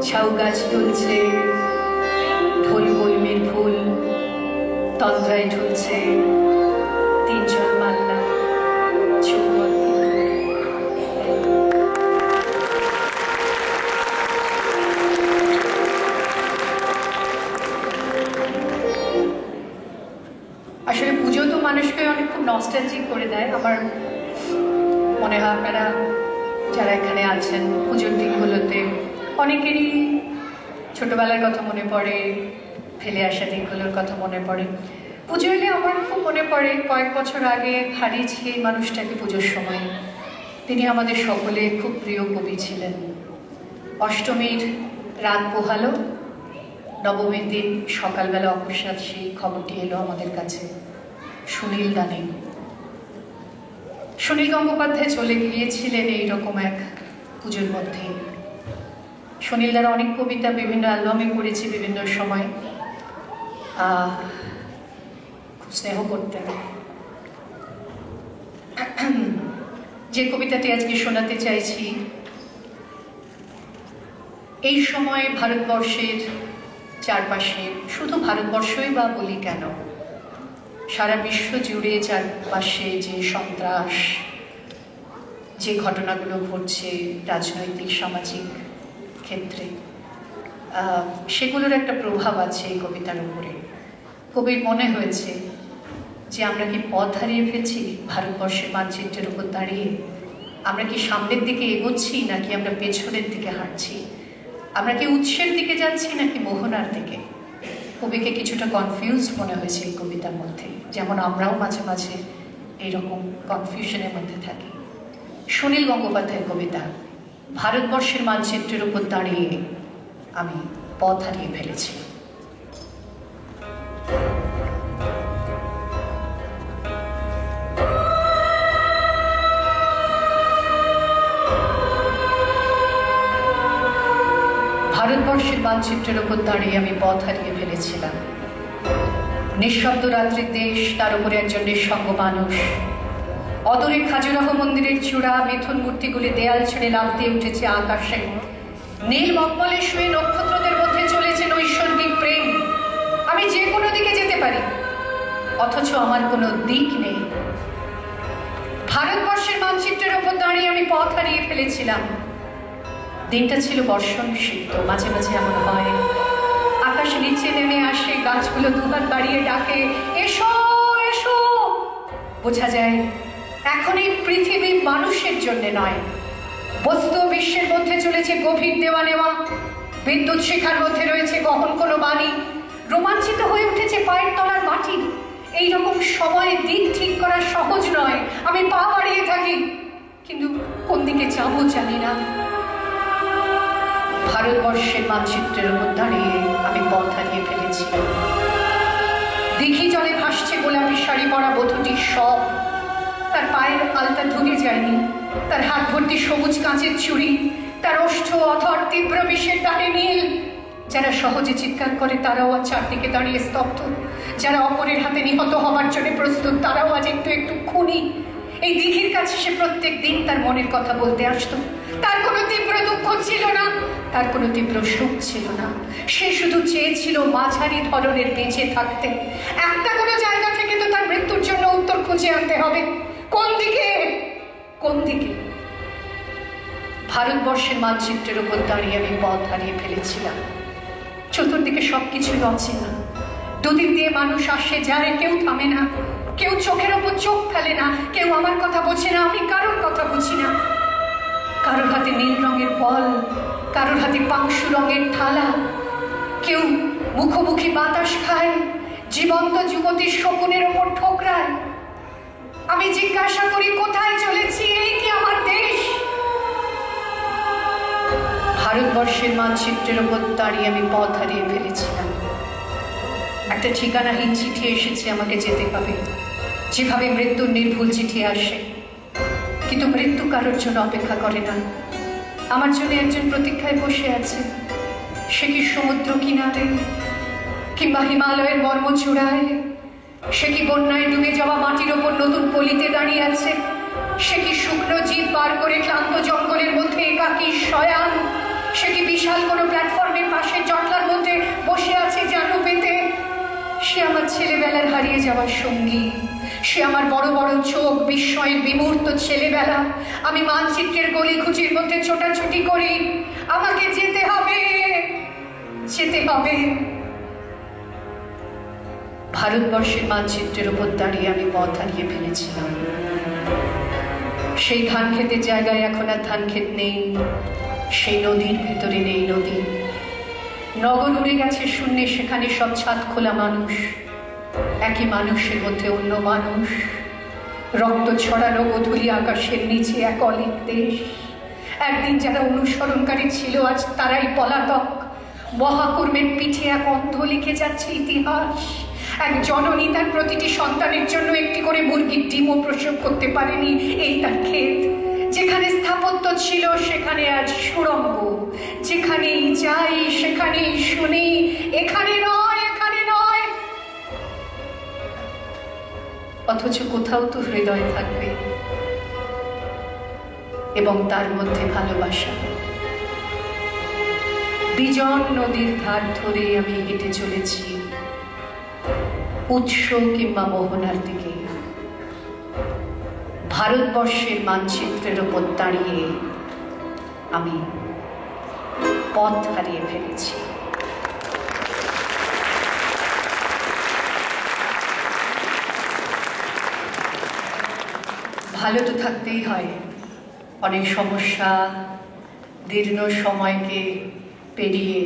ঝাউ গাছ দুলছে, ঢোল কলমির ফুল তন্দ্রায় ঢুলছে, তিনজন মাল্লা চুম্বন। আসলে পুজো তো মানুষকে অনেক খুব নস্টালজিক করে দেয়। আমার মনে হয় আপনারা যারা এখানে আছেন পুজোর দিনগুলোতে অনেকেরই ছোটবেলার কথা মনে পড়ে, ফেলে আসা দিনগুলোর কথা মনে পড়ে। পুজো এলে আমার খুব মনে পড়ে কয়েক বছর আগে হারিয়েছি এই মানুষটাকে পুজোর সময়। তিনি আমাদের সকলে খুব প্রিয় কবি ছিলেন। অষ্টমীর রাত পোহালো, নবমীর দিন সকালবেলা অকস্মাৎ সেই খবরটি এলো আমাদের কাছে, সুনীল দা নেই। সুনীল গঙ্গোপাধ্যায় চলে গিয়েছিলেন এইরকম এক পুজোর মধ্যে। সুনীল দার অনেক কবিতা বিভিন্ন অ্যালবামে করেছি বিভিন্ন সময়, খুব স্নেহ করতেন। যে কবিতাটি আজকে শোনাতে চাইছি, এই সময় ভারতবর্ষের চারপাশে, শুধু ভারতবর্ষই বা বলি কেন, সারা বিশ্ব জুড়ে চারপাশে যে সন্ত্রাস, যে ঘটনাগুলো ঘটছে রাজনৈতিক সামাজিক ক্ষেত্রে, সেগুলোর একটা প্রভাব আছে এই কবিতার উপরে। কবির মনে হয়েছে যে আমরা কি পথ হারিয়ে ফেলছি ভারতবর্ষের মানচিত্রের উপর দাঁড়িয়ে? আমরা কি সামনের দিকে এগোচ্ছি নাকি আমরা পেছনের দিকে হাঁটছি? আমরা কি উৎসের দিকে যাচ্ছি নাকি মোহনার দিকে? কবিকে কিছুটা কনফিউজ মনে হয়েছে এই কবিতার মধ্যে, যেমন আমরাও মাঝে মাঝে এইরকম কনফিউশনের মধ্যে থাকি। সুনীল গঙ্গোপাধ্যায়ের কবিতা, ভারতবর্ষের মানচিত্রের উপর দাঁড়িয়ে আমি পথ হারিয়ে ফেলেছি। ভারতবর্ষের মানচিত্রের উপর দাঁড়িয়ে আমি পথ হারিয়ে ফেলেছিলাম। নিঃশব্দ রাত্রির দেশ, তার উপরে একজন নিঃসঙ্গ মানুষ। অদূরে খাজুরাহ মন্দিরের চূড়া, মিথুন মূর্তিগুলি দেয়াল ছেড়ে লাফ দিয়ে উঠেছে আকাশে। নীল মকমলে শুয়ে নক্ষত্রদের মধ্যে চলেছে নৈসর্গিক প্রেম। আমি যে কোনো দিকে যেতে পারি, অথচ আমার কোনো দিক নেই। ভারতবর্ষের মানচিত্রের উপর দাঁড়িয়ে আমি পথ হারিয়ে ফেলেছিলাম। দিনটা ছিল বর্ষণ সিক্ত, মাঝে মাঝে এমন হয় আকাশ নিচে নেমে আসে, গাছগুলো দুহাত বাড়িয়ে ডাকে, এসো এসো। বোঝা যায় এখন এই পৃথিবী মানুষের জন্য নয়, বস্তু বিশ্বের মধ্যে চলেছে গভীর দেওয়া নেওয়া। বিদ্যুৎ শিখার মধ্যে রয়েছে গহন কোনো বাণী। রোমাঞ্চিত হয়ে উঠেছে পায়ের তলার মাটি। এইরকম সময় দিক ঠিক করা সহজ নয়। আমি পা বাড়িয়ে থাকি, কিন্তু কোন দিকে যাবো জানি না। ভারতবর্ষের মানচিত্রের উপর দাঁড়িয়ে আমি পথ হারিয়ে ফেলেছি। দিঘি জলে আসছে গোলাপি শাড়ি পরা বধূটির সব। তার পায়ের আলতা ধুয়ে যায়নি, তার হাত ভর্তি সবুজ কাঁচের চুড়ি, তার ওষ্ঠ অধর তীব্র বিষের টানে নীল। যারা সহজে চিৎকার করে তারাও আজ চারদিকে দাঁড়িয়ে স্তব্ধ, যারা অপরের হাতে নিহত হবার জন্য প্রস্তুত তারাও আজ একটু একটু খুনি। এই দিঘির কাছে সে প্রত্যেক দিন তার মনের কথা বলতে আসতো। তার কোনো তীব্র দুঃখ ছিল না, তার কোনো তীব্র সুখ ছিল না। সে শুধু চেয়েছিল মাঝারি ধরনের বেঁচে থাকতে। একটা কোনো জায়গা থেকে তো তার মৃত্যুর জন্য উত্তর খুঁজে আনতে হবে। কোন দিকে? কোন দিকে? ভারতবর্ষের মানচিত্রের উপর দাঁড়িয়ে আমি পথ হারিয়ে ফেলেছিলাম। চতুর্দিকে সবকিছু অচেনা। দুদিক দিয়ে মানুষ আসে যায়, কেউ থামে না, কেউ চোখের ওপর চোখ ফেলে না, কেউ আমার কথা বোঝে না, আমি কারোর কথা বুঝি না। কারোর হাতে নীল রঙের বল, কারোর হাতে পাংশু রঙের থালা, কেউ মুখোমুখি বাতাস খায়, জীবন্ত যুবতীর শকুনের ওপর ঠোকরায়। আমি জিজ্ঞাসা করি, কোথায় চলেছি? এই কি আমার দেশ? ভারতবর্ষের মানচিত্রের ওপর দাঁড়িয়ে আমি পথ হারিয়ে ফেলেছিলাম। একটা ঠিকানাহীন চিঠি এসেছে, আমাকে যেতে হবে, যেভাবে মৃত্যুর নির্ভুল চিঠি আসে। কিন্তু মৃত্যু কারোর জন্য অপেক্ষা করে না। আমার জন্য একজন প্রতীক্ষায় বসে আছে। সে কি সমুদ্র কিনারে, কিংবা হিমালয়ের মর্মচূড়ায়? সে কি বন্যায় ডুবে যাওয়া মাটির ওপর নতুন পলিতে দাঁড়িয়ে আছে? সে কি শুকনো জীব পার করে ক্লান্ত জঙ্গলের মধ্যে একাকী শয়ান? সে কি বিশাল কোনো প্ল্যাটফর্মের পাশে জটলার মধ্যে বসে আছে জানু পেতে? সে আমার ছেলেবেলার হারিয়ে যাওয়ার সঙ্গী। সে আমার বড় বড় চোখ, বিস্ময়ের বিমূর্ত ছেলেবেলা। আমি মানচিত্রের গলিখুচির মধ্যে ছোটাছুটি করি। আমাকে যেতে হবে, যেতে হবে। ভারতবর্ষের মানচিত্রের উপর দাঁড়িয়ে আমি পথ হারিয়ে ফেলেছিলাম। সেই ধান ক্ষেতের জায়গায় এখন আর ধান ক্ষেত নেই, সেই নদীর ভেতরে নেই নদী। নগর উড়ে গেছে শূন্যে, সেখানে সব ছাদ খোলা মানুষ। একই মানুষের মধ্যে অন্য মানুষ। রক্ত ছড়ানো গোধূলি আকাশের নিচে এক অলিক দেশ। একদিন যারা অনুসরণকারী ছিল আজ তারাই পলাতক। মহাকর্মের পিঠে এক অন্ধ লিখে যাচ্ছে ইতিহাস। এক জননী তার প্রতিটি সন্তানের জন্য একটি করে মুরগির ডিমও প্রসব করতে পারেনি। এই তার ক্ষেত। যেখানে স্থাপত্য ছিল সেখানে আজ সুড়ঙ্গ। যেখানেই যাই সেখানেই শুনি, এখানে নয়, এখানে নয়। অথচ কোথাও তো হৃদয় থাকবে, এবং তার মধ্যে ভালোবাসা। বিজন নদীর ধার ধরে আমি হেঁটে চলেছি উৎস কিংবা মোহনার দিকে। ভারতবর্ষের মানচিত্রের ওপর দাঁড়িয়ে আমি পথ হারিয়ে ফেলেছি। ভালো তো থাকতেই হয়। অনেক সমস্যা, দীর্ঘ সময়কে পেরিয়ে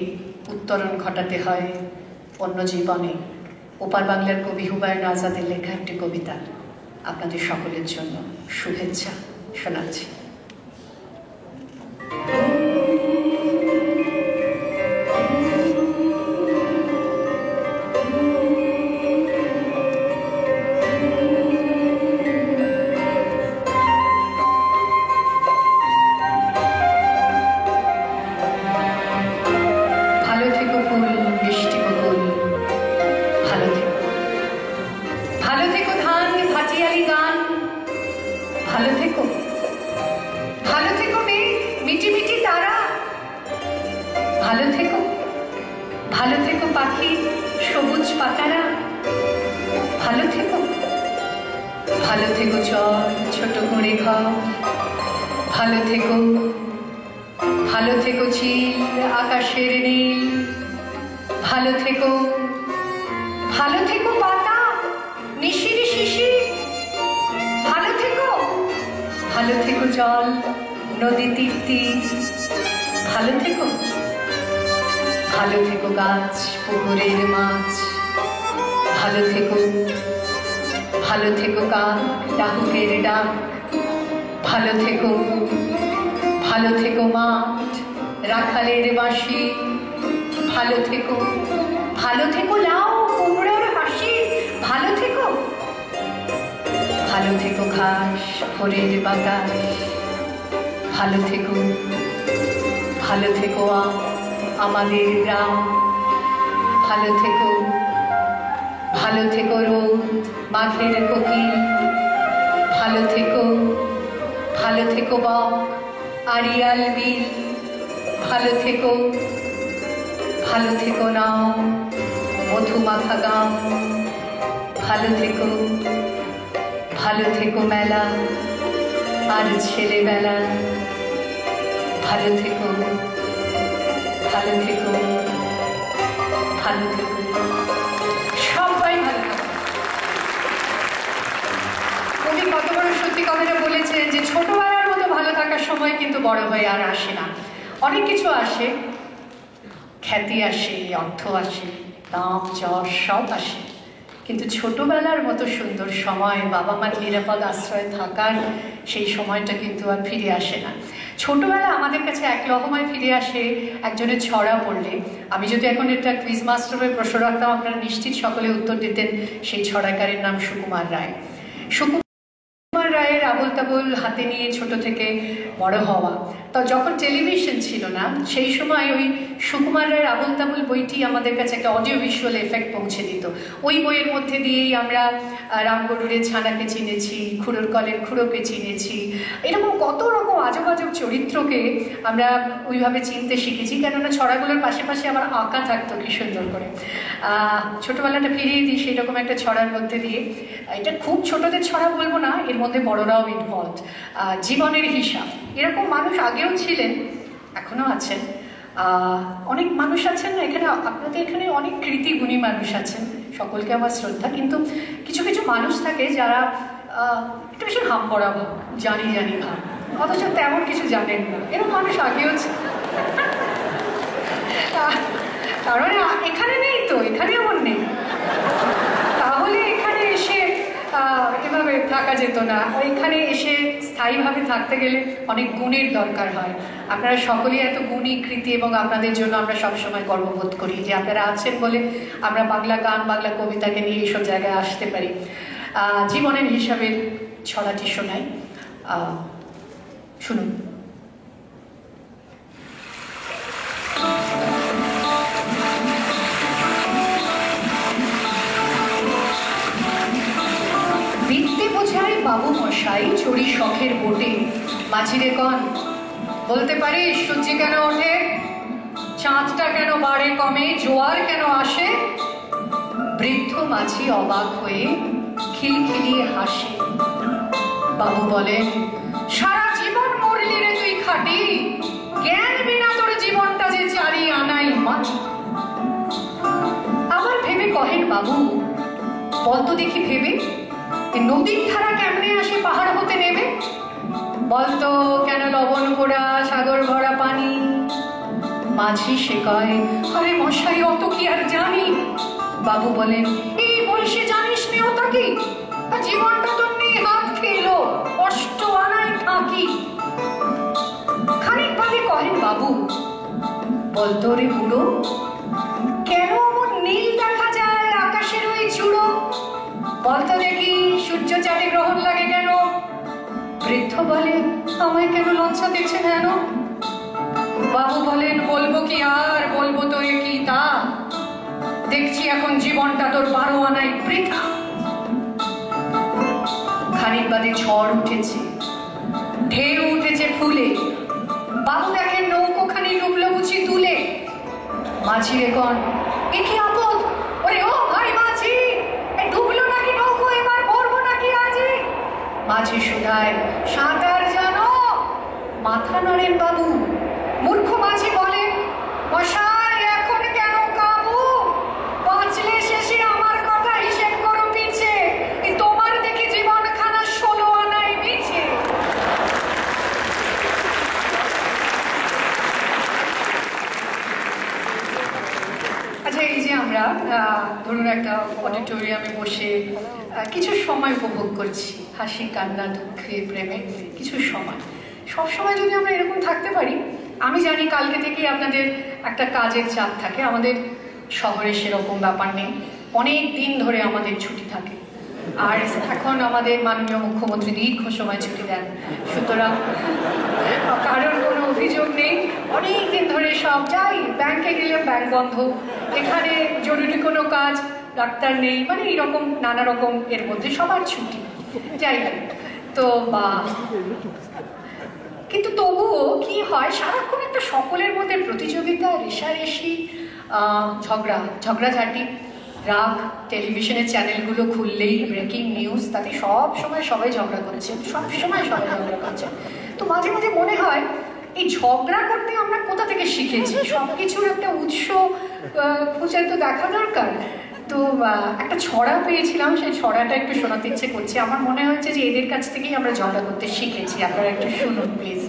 উত্তরণ ঘটাতে হয় অন্য জীবনে। ওপার বাংলার কবি হুমায়ুন আজাদের লেখা একটি কবিতা আপনাদের সকলের জন্য শুভেচ্ছা শোনাচ্ছি। ভালো থেকো চল ছোট করে ঘর, ভালো থেকো, ভালো থেকো চিল আকাশের নীল, ভালো থেকো, ভালো থেকো পাতা নিশির শিশির, ভালো থেকো, ভালো থেকো জল নদী তীর তীর, ভালো থেকো, ভালো থেকো গাছ পুকুরের মাছ, ভালো থেকো, ভালো থেকো কাক ডাহুকের ডাক, ভালো থেকো, ভালো থেকো মাঠ রাখালের বাঁশি, ভালো থেকো, ভালো থেকো লাউ কুমড়োর হাসি, ভালো থেকো, ভালো থেকো ঘাস, ভোরের বাতাস, ভালো থেকো, ভালো থেকো আমাদের গ্রাম, ভালো থেকো, ভালো থেকো রোদ, মাঘের কোকিল, ভালো থেকো, ভালো থেকো বক, আড়িয়াল বিল, ভালো থেকো, ভালো থেকো নাও, মধুমাখা গাম, ভালো থেকো, ভালো থেকো মেলা আর ছেলেবেলা, ভালো থেকো, ভালো থেকো, ভালো থেকো, সবাই ভালো থেকো। কবি কত বড় সত্যি কথাটা বলেছেন যে ছোটবেলার মতো ভালো থাকার সময় কিন্তু বড় হয়ে আর আসে না। অনেক কিছু আসে, খ্যাতি আসে, অর্থ আসে, দাম যশ সব আসে, কিন্তু ছোটবেলার মতো সুন্দর সময়, বাবা মার নিরাপদ আশ্রয়ে থাকার সেই সময়টা কিন্তু আর ফিরে আসে না। ছোটবেলা আমাদের কাছে এক লহমায় ফিরে আসে একজনের ছড়া পড়লে। আমি যদি এখন একটা কুইজ মাস্টারের প্রশ্ন রাখতাম, আপনারা নিশ্চিত সকলে উত্তর দিতেন। সেই ছড়াকারের নাম সুকুমার রায়। সুকুমার রায়ের আবোল তাবোল হাতে নিয়ে ছোট থেকে বড় হওয়া। তো যখন টেলিভিশন ছিল না সেই সময় ওই সুকুমার রায়ের আবোল তাবোল বইটি আমাদের কাছে একটা অডিও ভিজুয়াল এফেক্ট পৌঁছে দিত। ওই বইয়ের মধ্যে দিয়েই আমরা রামগরুরের ছানাকে চিনেছি, খুড়োর কলের খুড়োকে চিনেছি, এরকম কত রকম আজব আজব চরিত্রকে আমরা ওইভাবে চিনতে শিখেছি। কেননা ছড়াগুলোর পাশে পাশে আমার আঁকা থাকতো কি সুন্দর করে। ছোটবেলাটা ফিরিয়ে দিই সেই রকম একটা ছড়ার মধ্যে দিয়ে। এটা খুব ছোটদের ছড়া বলবো না, এর মধ্যে বড়রাও ইনভলভ। জীবনের হিসাব, এরকম মানুষ আগেও ছিলেন, এখনো আছেন। অনেক মানুষ আছেন না এখানে, আপনাদের এখানে অনেক কৃতি গুণী মানুষ আছেন, সকলকে আমার শ্রদ্ধা। কিন্তু কিছু কিছু মানুষ থাকে যারা একটু বেশি হাম পড়াবো, জানি জানি ভাব, অথচ তেমন কিছু জানেন না, এরকম মানুষ আগেও কারণ এখানে নেই তো, এখানে এমন নেই, তাহলে এখানে এসে এভাবে থাকা যেত না। এখানে এসে স্থায়ীভাবে থাকতে গেলে অনেক গুণের দরকার হয়। আপনারা সকলেই এত গুণী কৃতি, এবং আপনাদের জন্য আমরা সবসময় গর্ববোধ করি যে আপনারা আছেন বলে আমরা বাংলা গান, বাংলা কবিতাকে নিয়ে এইসব জায়গায় আসতে পারি। জীবনের হিসাবের ছড়াটি শোনাই, শুনুন। বিদ্যে বোঝায় বাবু মশাই চড়ি শখের বোটে, মাঝিরে কন বলতে পারিস সূর্য কেন ওঠে, চাঁদটা কেন বাড়ে কমে, জোয়ার কেন আসে? বৃদ্ধ মাঝি অবাক হয়ে খিলখিলিয়ে হাসে। বাবু বলেন, সারা জীবন মরলি রে তুই খাটি, জ্ঞান বিনা তোর জীবনটা যে চারি আনাই মাটি। আবার ভেবে কহেন বাবু, বলতো দেখি ভেবে, নদীর ধারা কেমনে আসে পাহাড় হতে নেবে? বলতো কেন লবণ পোড়া সাগর ভরা পানি? মাঝি সে কয়, আরে মশাই অত কি আর জানি। বাবু বলেন, এই বয়সে জানিস নে ওটা কি? জীবনটা তোর নিয়ে হাত খেলো, কষ্ট আনাই থাকি। খানিক বাদে কহেন বাবু, বলতো রে বুড়ো, কেন আমার নীল দেখা যায় আকাশের ওই চূড়ো? বলতো দেখি সূর্য চাঁদে গ্রহণ লাগে কেন? বৃদ্ধ বলেন, আমায় কেন লজ্জা দিচ্ছে কেন? বাবু বলেন, বলবো কি আর, বলবো তো এ কি তা, দেখছি এখন জীবনটা তোর 12 আনাই বৃথা। খানিক বাদে ঝড় উঠেছে, ঢেউ উঠেছে ফুলে, বাবু দেখেন নৌকোখানি ডুবলো বুঝি তুলে। মাঝি রে কন, এ কি আপদ, ওরে ও ভাই মাঝি, ডুবলো নাকি নৌকো, এবার মরবো নাকি আজি? মাঝি শুধায়, সাঁতার জানো? মাথা নাড়েন বাবু। মূর্খ মাঝি বলে, মশাই এখন কেন কাবু, বাঁচলে শেষে আমার কথা হিসেব করো পিছে, তোমার দেখি জীবন খানা 16 আনাই মিছে। আচ্ছা, এই যে আমরা ধরুন একটা অডিটোরিয়ামে বসে কিছু সময় উপভোগ করছি, হাসি কান্না দুঃখে প্রেমে কিছু সময়, সব সময় যদি আমরা এরকম থাকতে পারি। আমি জানি কালকে থেকেই আপনাদের একটা কাজের চাপ থাকে, আমাদের শহরে সেরকম ব্যাপার নেই, অনেক দিন ধরে আমাদের ছুটি থাকে, আর এখন আমাদের মাননীয় মুখ্যমন্ত্রী দীর্ঘ সময় ছুটি দেন, সুতরাং কারোর কোনো অভিযোগ নেই। অনেক দিন ধরে সব যাই, ব্যাংকে গেলে ব্যাংক বন্ধ, এখানে জরুরি কোনো কাজ, ডাক্তার নেই, মানে এইরকম নানা রকম এর মধ্যে সবার ছুটি, যাই হোক। তো কিন্তু তবুও কি হয়, সারাক্ষণ একটা সকলের মধ্যে প্রতিযোগিতা, রেষারেষি, ঝগড়াঝাটি, রাগ। টেলিভিশনের চ্যানেলগুলো খুললেই ব্রেকিং নিউজ, তাতে সব সময় সবাই ঝগড়া করছে, সব সময় সবাই ঝগড়া করছে। তো মাঝে মাঝে মনে হয় এই ঝগড়া করতে আমরা কোথা থেকে শিখেছি? সব কিছুর একটা উৎস খুঁজে তো দেখা দরকার। তো একটা ছড়া পেয়েছিলাম, সেই ছড়াটা একটু শোনাতে ইচ্ছে করছে। আমার মনে হচ্ছে যে এদের কাছ থেকেই আমরা ঝগড়া করতে শিখেছি। আপনারা একটু শুনুন প্লিজ।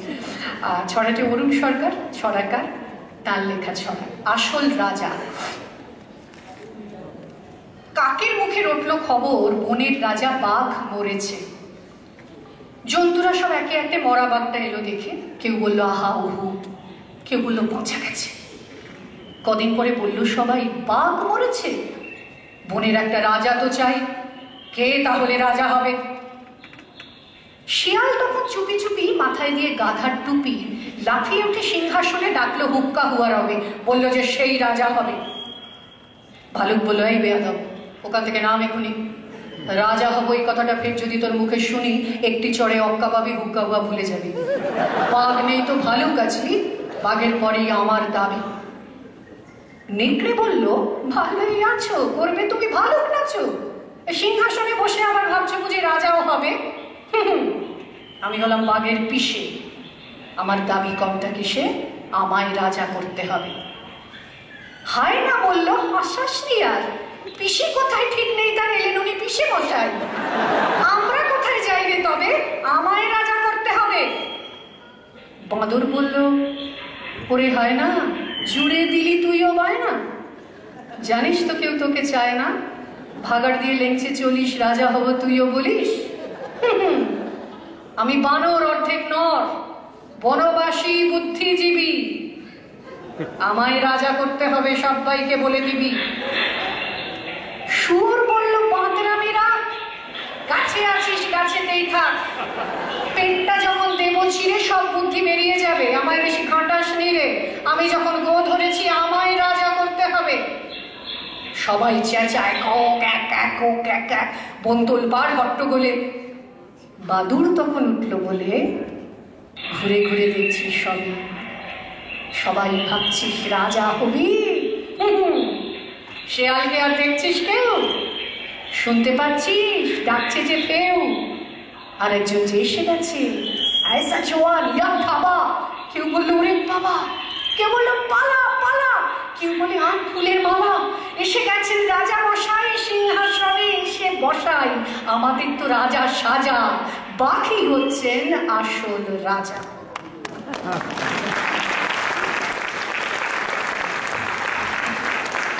ছড়াটি অরুণ সরকার ছড়াকার, তার লেখা ছড়া, আসল রাজা। কাকের মুখে রটল খবর, বনের রাজা বাঘ মরেছে। জন্তুরা সব একে একে মরা বাঘটা এলো দেখে, কেউ বলল আহা উহু, কেউ বলল পচা গেছে। কদিন পরে বলল সবাই, বাঘ মরেছে, বনের একটা রাজা তো চাই, কে তাহলে রাজা হবে? শিয়াল তখন চুপি চুপি মাথায় দিয়ে গাধার টুপি লাফিয়ে উঠে সিংহাসনে ডাকলো হুক্কা হুয়া রবে, বলল যে সেই রাজা হবে। ভালুক বলল, এই বেয়াদব, ওখান থেকে নাম এখুনি। রাজা হব এই কথাটা ফের যদি তোর মুখে শুনি, একটি চড়ে অক্কা পাবি, হুক্কা হুয়া ভুলে যাবি। বাঘ নেই তো ভালুক আছি, বাঘের পরেই আমার দাবি। নেকড়ে বলল, ভালোই আছো, করবে তুমি ভালুক নাচো, সিংহাসনে বসে আবার ভাবছো বুঝি রাজাও হবে? আমি হলাম বাঘের পিসে, আমার দাবি কমটা কিসে, আমায় রাজা করতে হবে। হায় না বলল, হাসাসনি আর, পিসে কোথায় ঠিক নেই, তার এলেন উনি পিসে মশাই। আমরা কোথায় যাই রে তবে, আমায় রাজা করতে হবে। বাঁদর বলল, ওরে হয় না, জুড়ে দিলি তুইও বায় না, জানিস তো কেউ তোকে চায় না, ভাগাড় দিয়ে লেংচে চলিস, রাজা হব তুইও বলিস। আমি বানর অর্ধেক নর, বনবাসী বুদ্ধিজীবী, আমায় রাজা করতে হবে, সবাইকে বলে দিবি। শুয়োর বলল, বাঁদরামি রাখ, গাছে আছিস গাছেতেই থাক, পেটটা যখন দেব ছিঁড়ে সব বুদ্ধি বেরিয়ে যাবে, আমায় বেশি খাটাস নি রে, আমি যখন গো ধরেছি আমায় রাজা করতে হবে। সবাই চেঁচায়, বন্তল পার হট্টগোলে। বাদুড় তখন উঠল বলে, ঘুরে ঘুরে দেখছিস সবই, সবাই ভাবছিস রাজা হবি। শেয়ালকে আর দেখছিস কেউ, শুনতে পাচ্ছিস ডাকছে যে কেউ, আরেকজন যে এসে গেছে, আয়সা জোয়ান ইয়া খাবা, কেউ বললো ওরে বাবা, কেউ বললো পালা পালা, কেউ বলে আম ফুলের মালা, এসে গেছেন রাজা মশাই, সিংহাসনে এসে বসাই, আমাদের তো রাজা সাজা, বাকি হচ্ছেন আসল রাজা।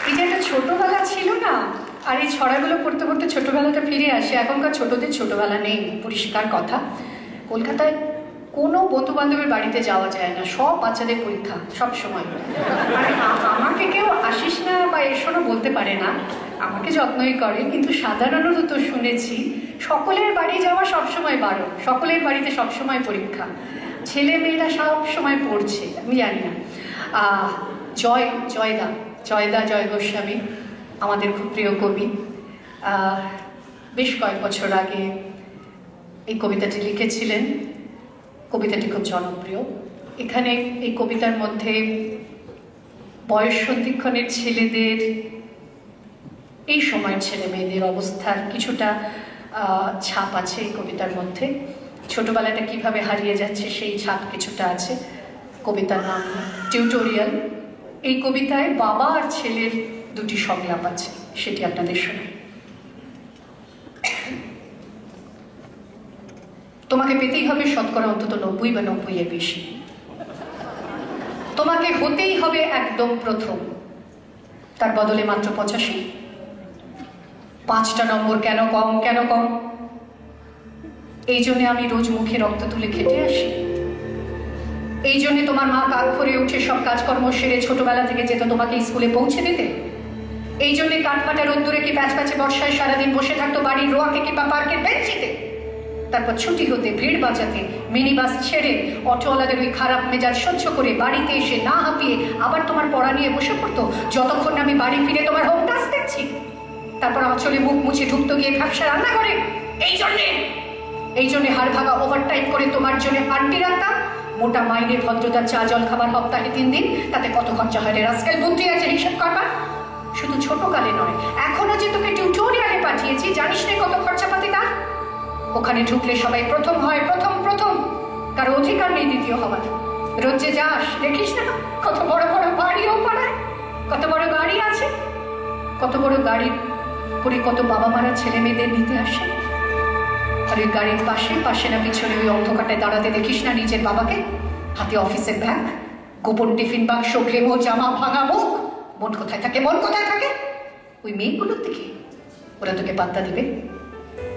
এই যে একটা ছোটবেলা ছিল না, আর এই ছড়াগুলো পড়তে পড়তে ছোটবেলাটা ফিরে আসে। এখনকার ছোটদের ছোটবেলা নেই, পরিষ্কার কথা। কলকাতায় কোনো বন্ধু বান্ধবের বাড়িতে যাওয়া যায় না, সব বাচ্চাদের পরীক্ষা সব সময়। আমাকে কেউ আসিস না বা এসো না বলতে পারে না, আমাকে যত্নই করে, কিন্তু সাধারণত তো শুনেছি সকলের বাড়ি যাওয়া সবসময় বারণ, সকলের বাড়িতে সবসময় পরীক্ষা, ছেলে মেয়েরা সব সময় পড়ছে। আমি জানি না, জয় গোস্বামী আমাদের খুব প্রিয় কবি, বেশ কয়েক বছর আগে এই কবিতাটি লিখেছিলেন। কবিতাটি খুব জনপ্রিয়। এখানে এই কবিতার মধ্যে বয়স সন্ধিক্ষণের ছেলেদের, এই সময়ের ছেলে মেয়েদের অবস্থার কিছুটা ছাপ আছে এই কবিতার মধ্যে। ছোটবেলাটা কিভাবে হারিয়ে যাচ্ছে সেই ছাপ কিছুটা আছে। কবিতার নাম টিউটোরিয়াল। এই কবিতায় বাবা আর ছেলের দুটি সংলাপ আছে, সেটি আপনাদের শোনাই। তোমাকে পেতেই হবে শতকরা অন্তত 90 বা 90-এর বেশি। তোমাকে হতেই হবে একদম প্রথম, তার বদলে মাত্র 85। 5টা নম্বর কেন কম? এই জন্য আমি রোজ মুখে রক্ত তুলে খেটে আসি। এই জন্য তোমার মা কাক ভরে উঠে সব কাজকর্ম সেরে ছোটবেলা থেকে যেত তোমাকে স্কুলে পৌঁছে দিতে। এই জন্যে কাঠফাটা রোদ্দুরে কি প্যাচপ্যাচে বর্ষায় সারাদিন বসে থাকতো বাড়ির রোয়াকে কিংবা পার্কের বেঞ্চিতে। তারপর ছুটি হতে ভিড় বাঁচাতে মিনি বাস ছেড়ে অটোওয়ালাদের ওই খারাপ মেজাজ সহ্য করে বাড়িতে এসে না হাঁপিয়ে আবার তোমার পড়া নিয়ে বসে পড়তো, যতক্ষণ আমি বাড়ি ফিরে তোমার হোম টাস্ক দেখছি। তারপর আঁচলে মুখ মুছে ঢুকতো গিয়ে ব্যবসা রান্না করে। এই জন্যে হাড় ভাঙা ওভারটাইম করে তোমার জন্য আন্টি রাখতাম। মোটা মাইনে ভদ্রতার চা জল খাবার সপ্তাহে 3 দিন, তাতে কত খরচা হয় রে রাস্কেল, বুদ্ধি আছে হিসাব করবার? শুধু ছোটকালে নয়, এখনো যে তোকে টিউটোরিয়ালে পাঠিয়েছি, জানিস না কত খরচাপাতি তার? ওখানে ঢুকলে সবাই প্রথম হয়, প্রথম, কারো অধিকার নেই দ্বিতীয় হওয়ার। রোজ যে যাস দেখিস না কত বড় বড় বাড়িও পাড়ায়, কত বড় গাড়ি আছে, কত বড় গাড়ি করে কত বাবা মারা ছেলে মেয়েদের নিতে আসে। আর ওই গাড়ির পাশে না পিছনে ওই অন্ধকারটায় দাঁড়াতে দেখিস না নিজের বাবাকে, হাতে অফিসের ব্যাগ, গোপন টিফিন বাক্স, ঘেমো জামা, ভাঙা মুখ। মন কোথায় থাকে? ওই মেয়েগুলোর দিকে। ওরা তোকে পাত্তা দিবে?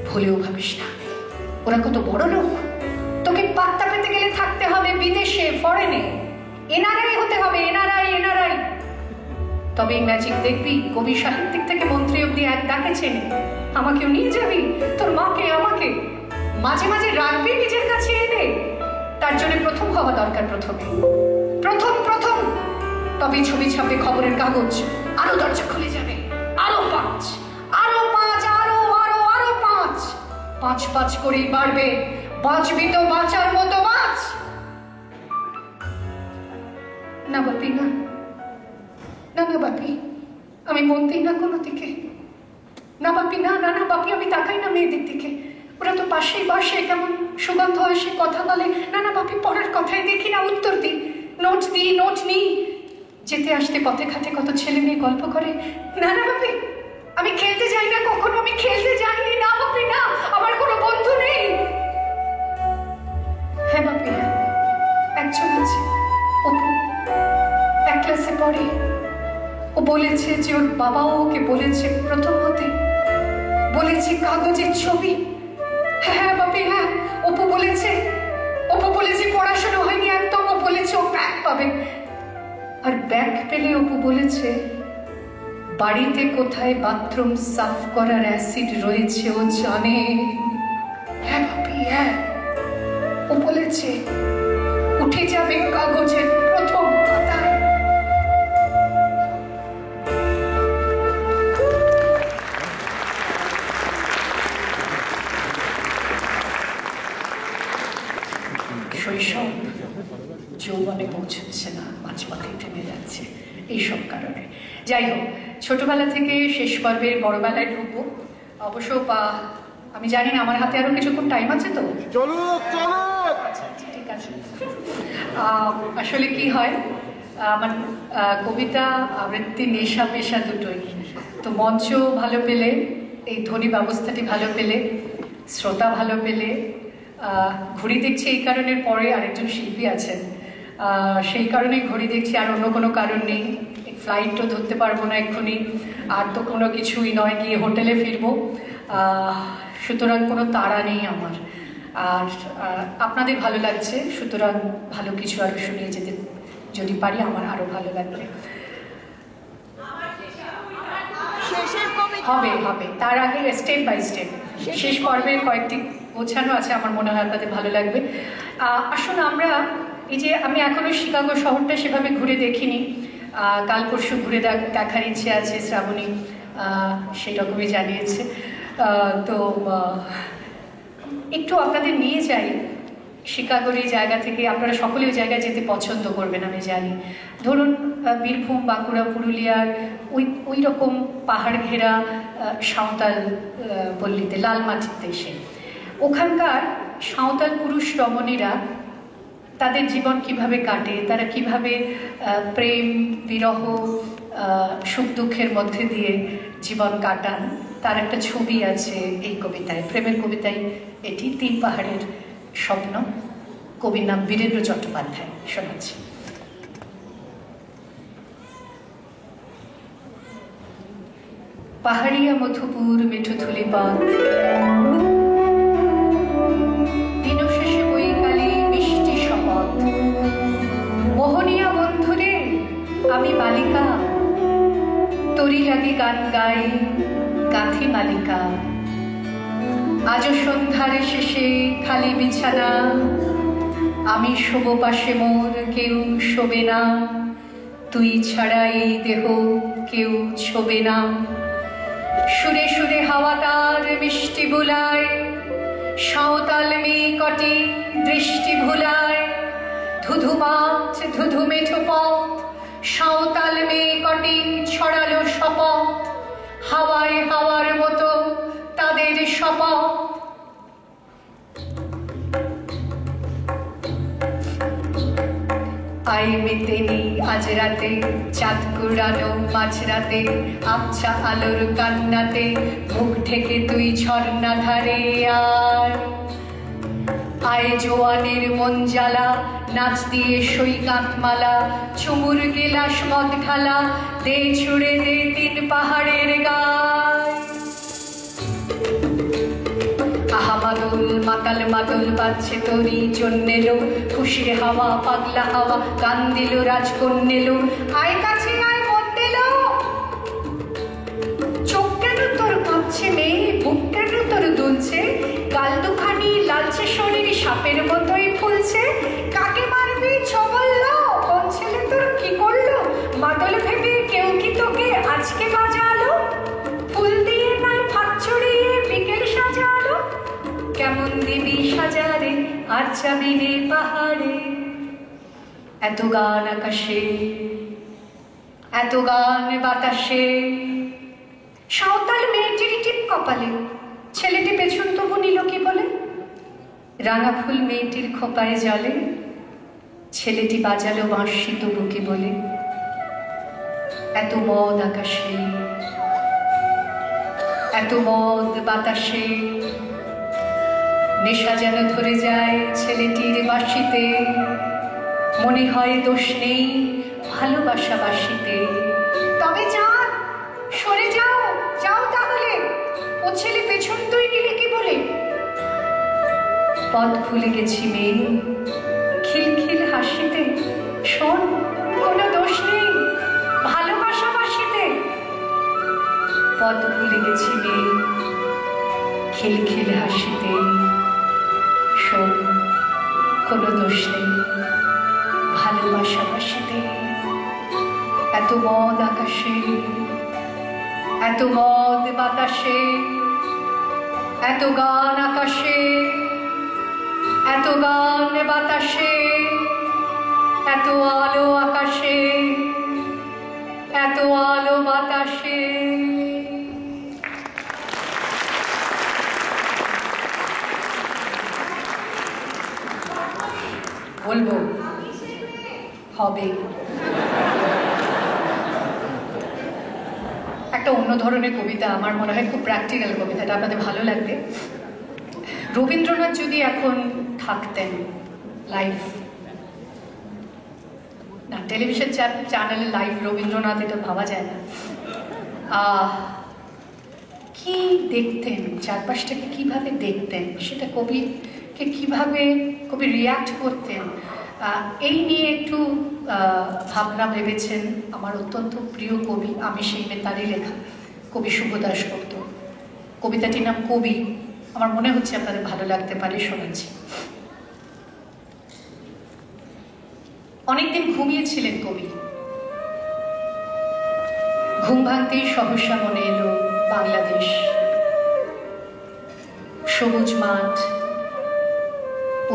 ভুলেও ভাবিস না। ওরা কত বড় লোক, তোকে পাত্তা পেতে গেলে থাকতে হবে বিদেশে, ফরেনে, এনআরআই হতে হবে, এনআরআই। তবে এই ম্যাজিক দেখবি, কবি সাহিত্যিক থেকে মন্ত্রী অব্দি এক ডাকে চেনে। আমাকেও নিয়ে যাবি, তোর মাকে আমাকে মাঝে মাঝে রাখবি নিজের কাছে এনে। তার জন্য প্রথম হওয়া দরকার, প্রথম। তবেই ছবি ছাপে খবরের কাগজ, আরো দরজা খুলে যাবে, আরো 5, আরো 5 করেই বাড়বে। বাঁচবি তো বাঁচার মতো বাঁচ। না বাপি, না বাপি, আমি মন দিই না কোনো দিকে। না বাপি, না বাপি, আমি তাকাই না মেয়েদের দিকে। ওরা তো পাশেই বসে, কেমন সুগন্ধ আসে, কথা বলে। না বাপি, পড়ার কথাই দেখি না, উত্তর দিই, নোট নিই। যেতে আসতে পথে ঘাটে কত ছেলে মেয়ে গল্প করে। না বাপি, আমি খেলতে যাই না কখনো, আমি খেলতে যাইনি। না বাপি, না, আমার কোনো বন্ধু নেই। হ্যাঁ বাপি, হ্যাঁ, একজন আছে, অপু, এক ক্লাসে পড়ে। ও বলেছে যে ওর বাবাও ওকে বলেছে প্রথম হতে, বলেছে কাগজের ছবি। হ্যাঁ বাপি, হ্যাঁ, অপু বলেছে পড়াশোনা হয়নি একদম। ও বলেছে ও ব্যাগ পাবে, আর ব্যাগ পেলে অপু বলেছে বাড়িতে কোথায় বাথরুম সাফ করার অ্যাসিড রয়েছে ও জানে। হ্যাঁ বাপি, হ্যাঁ, ও বলেছে উঠে যাবে কাগজের প্রথম পাতায়। শৈশব যৌবনে পৌঁছচ্ছে না, মাঝপথে থেমে যাচ্ছে এইসব কারণে। যাই হোক, ছোটবেলা থেকে শেষ পর্বের বড়বেলায় ঢুকবো। অবশ্য আমি জানি না, আমার হাতে আরো কিছুক্ষণ টাইম আছে তো? আচ্ছা, ঠিক আছে। আসলে কি হয়, আমার কবিতা আবৃত্তি নেশা পেশা দুটোই। তো মঞ্চ ভালো পেলে, এই ধ্বনি ব্যবস্থাটি ভালো পেলে, শ্রোতা ভালো পেলে, ঘড়ি দেখছি এই কারণের পরে আরেকজন শিল্পী আছেন, সেই কারণেই ঘড়ি দেখছি, আর অন্য কোনো কারণ নেই। ফ্লাইটও ধরতে পারবো না এক্ষুনি, আর তো কোনো কিছুই নয়, গিয়ে হোটেলে ফিরবো। সুতরাং কোনো তাড়া নেই আমার। আর আপনাদের ভালো লাগছে, সুতরাং ভালো কিছু আর শুনিয়ে যেতে যদি পারি আমার আরো ভালো লাগবে। হবে, তার আগে স্টেপ বাই স্টেপ শেষ পর্বের কয়েকটি গোছানো আছে, আমার মনে হয় আপনাদের ভালো লাগবে। আসুন আমরা, এই যে আমি এখনো শিকাগো শহরটা সেভাবে ঘুরে দেখিনি, কাল পরশু ঘুরে দেখার ইচ্ছে আছে, শ্রাবণী সেরকমই জানিয়েছে। তো একটু আপনাদের নিয়ে যাই শিকাগোর এই জায়গা থেকে। আপনারা সকলে ওই জায়গায় যেতে পছন্দ করবেন আমি জানি। ধরুন বীরভূম, বাঁকুড়া, পুরুলিয়ার ওই রকম পাহাড় ঘেরা সাঁওতাল পল্লীতে, লাল মাটিতে এসে ওখানকার সাঁওতাল পুরুষ রমণীরা তাদের জীবন কিভাবে কাটে, তারা কিভাবে প্রেম বিরহ সুখ দুঃখের মধ্যে দিয়ে জীবন কাটান, তার একটা ছবি আছে এই কবিতায়, প্রেমের কবিতায় এটি। 3 পাহাড়ের স্বপ্ন, কবির নাম বীরেন্দ্র চট্টোপাধ্যায়। শোনাচ্ছি। পাহাড়িয়া মধুপুর মিঠু ধুলিপথ, দিনশেষে বৈকালে মিষ্টি শপথ, মোহনিয়া বন্ধুরে আমি বালিকা, তোরি লাগে গান গাই গাথি মালিকা। আজও সন্ধ্যার শেষে খালি বিছানা, আমি শোব পাশে মোর কেউ শোবে না, তুই ছাড়া এই দেহ কেউ ছোবে না। সুরে সুরে হাওয়া তার মিষ্টি বুলায়, সাঁওতাল মেয়ে কটি দৃষ্টি ভুলায়। ধুধু মাছ ধুধু মেঠো পথ, সাঁওতাল মেয়ে কটি ছড়ালো শপথ। হাওয়ায় হাওয়ার মতো তাদের শপথ। আই মেতেনি আজ রাতে, চাঁদ কুড়ানো মাঝরাতে, আবছা আলোর কান্নাতে মুখ ঢেকে তুই ঝর্ণা ধারে আর। আয় জোয়ানের মন জ্বালা, নাচ দিয়ে সৈকত মালা, চুমুর গেলাস মদ ঢালা, দে ছুড়ে দে তিন পাহাড়ের গায়। আহা মাদল মাতাল মাদল বাজছে তোরই জন্যেলো, খুশির হাওয়া পাগলা হাওয়া গান দিল রাজকন্যেলো। আয় কাছে আয় মন দিল, চোখ কেন তোর কাঁপছে মেয়ে, বুক কেন তোর দুলছে, গাল দুখানি লালচে শরীর সাপের মতোই ফুলছে। কাকে মারবি ছবলল, কোন ছেলে তোর কি করলো, মাদল ভেবে কেউ কি তোকে আজকে বাজালো। ফুল দিয়ে নাই ফাঁক ছড়িয়ে বিকেল সাজালো, কেমন দিবি সাজারে আর যাবি রে পাহাড়ে। এত গান আকাশে, এত গান বাতাসে, সাঁওতাল মেয়েটির টিপ কপালে, ছেলেটি পেছন তবু নিল কি বলে। রাঙা ফুল মেয়েটির খোপায় জলে, ছেলেটি বাজালো বাঁশি তবু কি বলে। এত মদ আকাশে, এত মদ বাতাসে, নেশা যেন ধরে যায় ছেলেটির বাঁশিতে। মনে হয় দোষ নেই ভালোবাসা বাসিতে। তবে চাঁদ সরে যাও, যাও তাহলে, ও ছেলে পেছন তুই নিলে কি বলে। পথ ভুলে গেছি মেয়ে খিলখিল হাসিতে, শোন কোনো দোষ নেই ভালোবাসা বাসিতে। পথ ভুলে গেছি মেয়ে খিলখিল হাসিতে, শোন কোনো দোষ নেই ভালোবাসা বাসিতে। এত মদ আকাশে, এত মদ বাতাসে, এত গান আকাশে, এত গান বাতাসে, এত আলো আকাশে, এত আলো বাতাসে। বলবো হবে একটা অন্য ধরনের কবিতা, আমার মনে হয় খুব প্র্যাকটিক্যাল কবিতাটা আপনাদের ভালো লাগবে। রবীন্দ্রনাথ যদি এখন থাকতেন লাইভ, না টেলিভিশন চ্যানেলে লাইভ রবীন্দ্রনাথ, এটা ভাবা যায় না। কি দেখতেন, চারপাশটাকে কিভাবে দেখতেন, সেটা কবিকে কিভাবে কবি রিয়াক্ট করতেন, এই নিয়ে একটু ভাবনা ভেবেছেন আমার অত্যন্ত প্রিয় কবি, আমি সেই তারই লেখা কবি শুভ দাশগুপ্ত। কবিতাটির নাম কবি, আমার মনে হচ্ছে আপনাদের ভালো লাগতে পারে, শোনাচ্ছি। অনেকদিন ঘুমিয়েছিলেন কবি, ঘুম ভাঙতেই সহসা মনে এলো বাংলাদেশ। সবুজ মাঠ,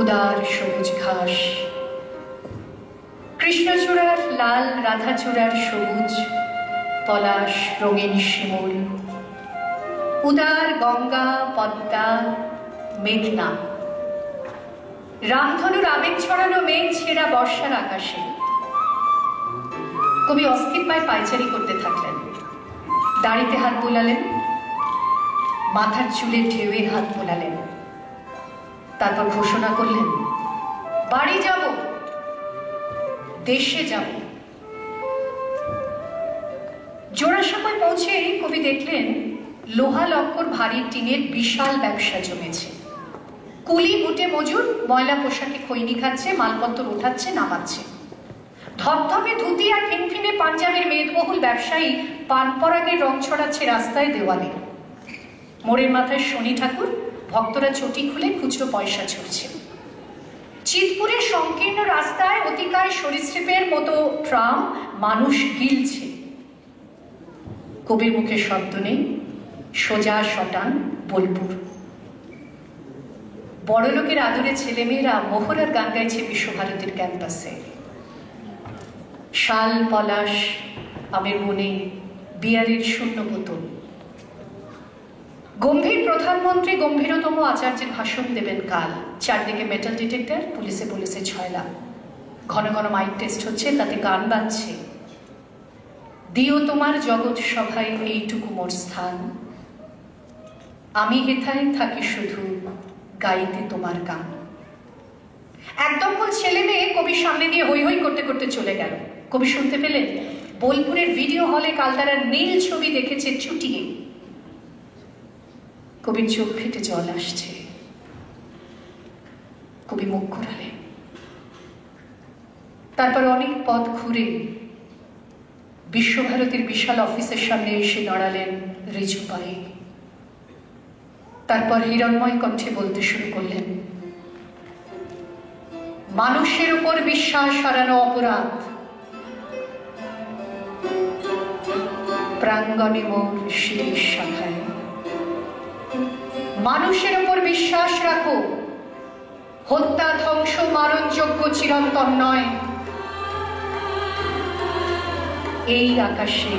উদার সবুজ ঘাস, কৃষ্ণচূড়ার লাল, রাধাচূড়ার সবুজ, পলাশ রঙিন শিমুল, উদার গঙ্গা পদ্মা মেঘনা, রামধনুর আবেগ ছড়ানো মেঘ ছেঁড়া বর্ষার আকাশে। কবি অস্থির পায়ে পায়চারি করতে থাকলেন, দাড়িতে হাত বোলালেন, মাথার চুলে ঢেউয়ে হাত বোলালেন, তারপর ঘোষণা করলেন বাড়ি যাব, দেশে যাব। জোড়াসাঁকোয় পৌঁছে কবি দেখলেন লোহা লক্কর ভারী টিনের বিশাল ব্যবসা জমেছে। কুলি বুটে মজুর ময়লা পোশাকে খৈনি খাচ্ছে, মালপত্র উঠাচ্ছে নামাচ্ছে। ধবধবে ধুতি আর ফিনফিনে পাঞ্জাবের মেদবহুল ব্যবসায়ী পান পরাগের রং ছড়াচ্ছে রাস্তায় দেওয়ালে। মোড়ের মাথায় শনি ঠাকুর, ভক্তরা চটি খুলে খুচরো পয়সা ছুটছে। চিতপুরের সংকীর্ণ রাস্তায় অতিকায় সরীসৃপের মতো ট্রাম মানুষ গিলছে। কবির মুখে শব্দ নেই, সোজা শটান বোলপুর। বড় লোকের আদরে ছেলেমেয়েরা মোহরার গান গাইছে বিশ্বভারতীর ক্যাম্পাসে। শাল পলাশ আমের মনে বিয়ারের শূন্য বোতল। গম্ভীর প্রধানমন্ত্রী গম্ভীরতম আচার্যের ভাষণ দেবেন কাল। চারদিকে মেটাল ডিটেক্টর, পুলিশে পুলিশে ছয়লা। ঘন ঘন মাইক টেস্ট হচ্ছে, তাতে গান বাজছে। দিও তোমার জগৎ সভায় এইটুকু মোর স্থান, আমি হেথায় থাকি শুধু গাইতে তোমার গান। একদম ছেলে মেয়ে কবির সামনে দিয়ে হই হই করতে করতে চলে গেল। কবি শুনতে পেলেন বোলপুরের ভিডিও হলে কাল তারা নীল ছবি দেখেছে চুটিয়ে। কবির চোখ ফেটে জল আসছে। কবি মুখ ঘোরালেন। তারপর অনেক পথ ঘুরে বিশ্বভারতীর বিশাল অফিসের সামনে এসে দাঁড়ালেন রিজু পায়ে। তারপর হিরণময় কণ্ঠে বলতে শুরু করলেন, মানুষের উপর বিশ্বাস হারানো অপরাধ, প্রাঙ্গণে মোর শিরিষ শাখায়। মানুষের উপর বিশ্বাস রাখো, হত্যা ধ্বংস মারণযোগ্য চিরন্তন নয়। এই আকাশে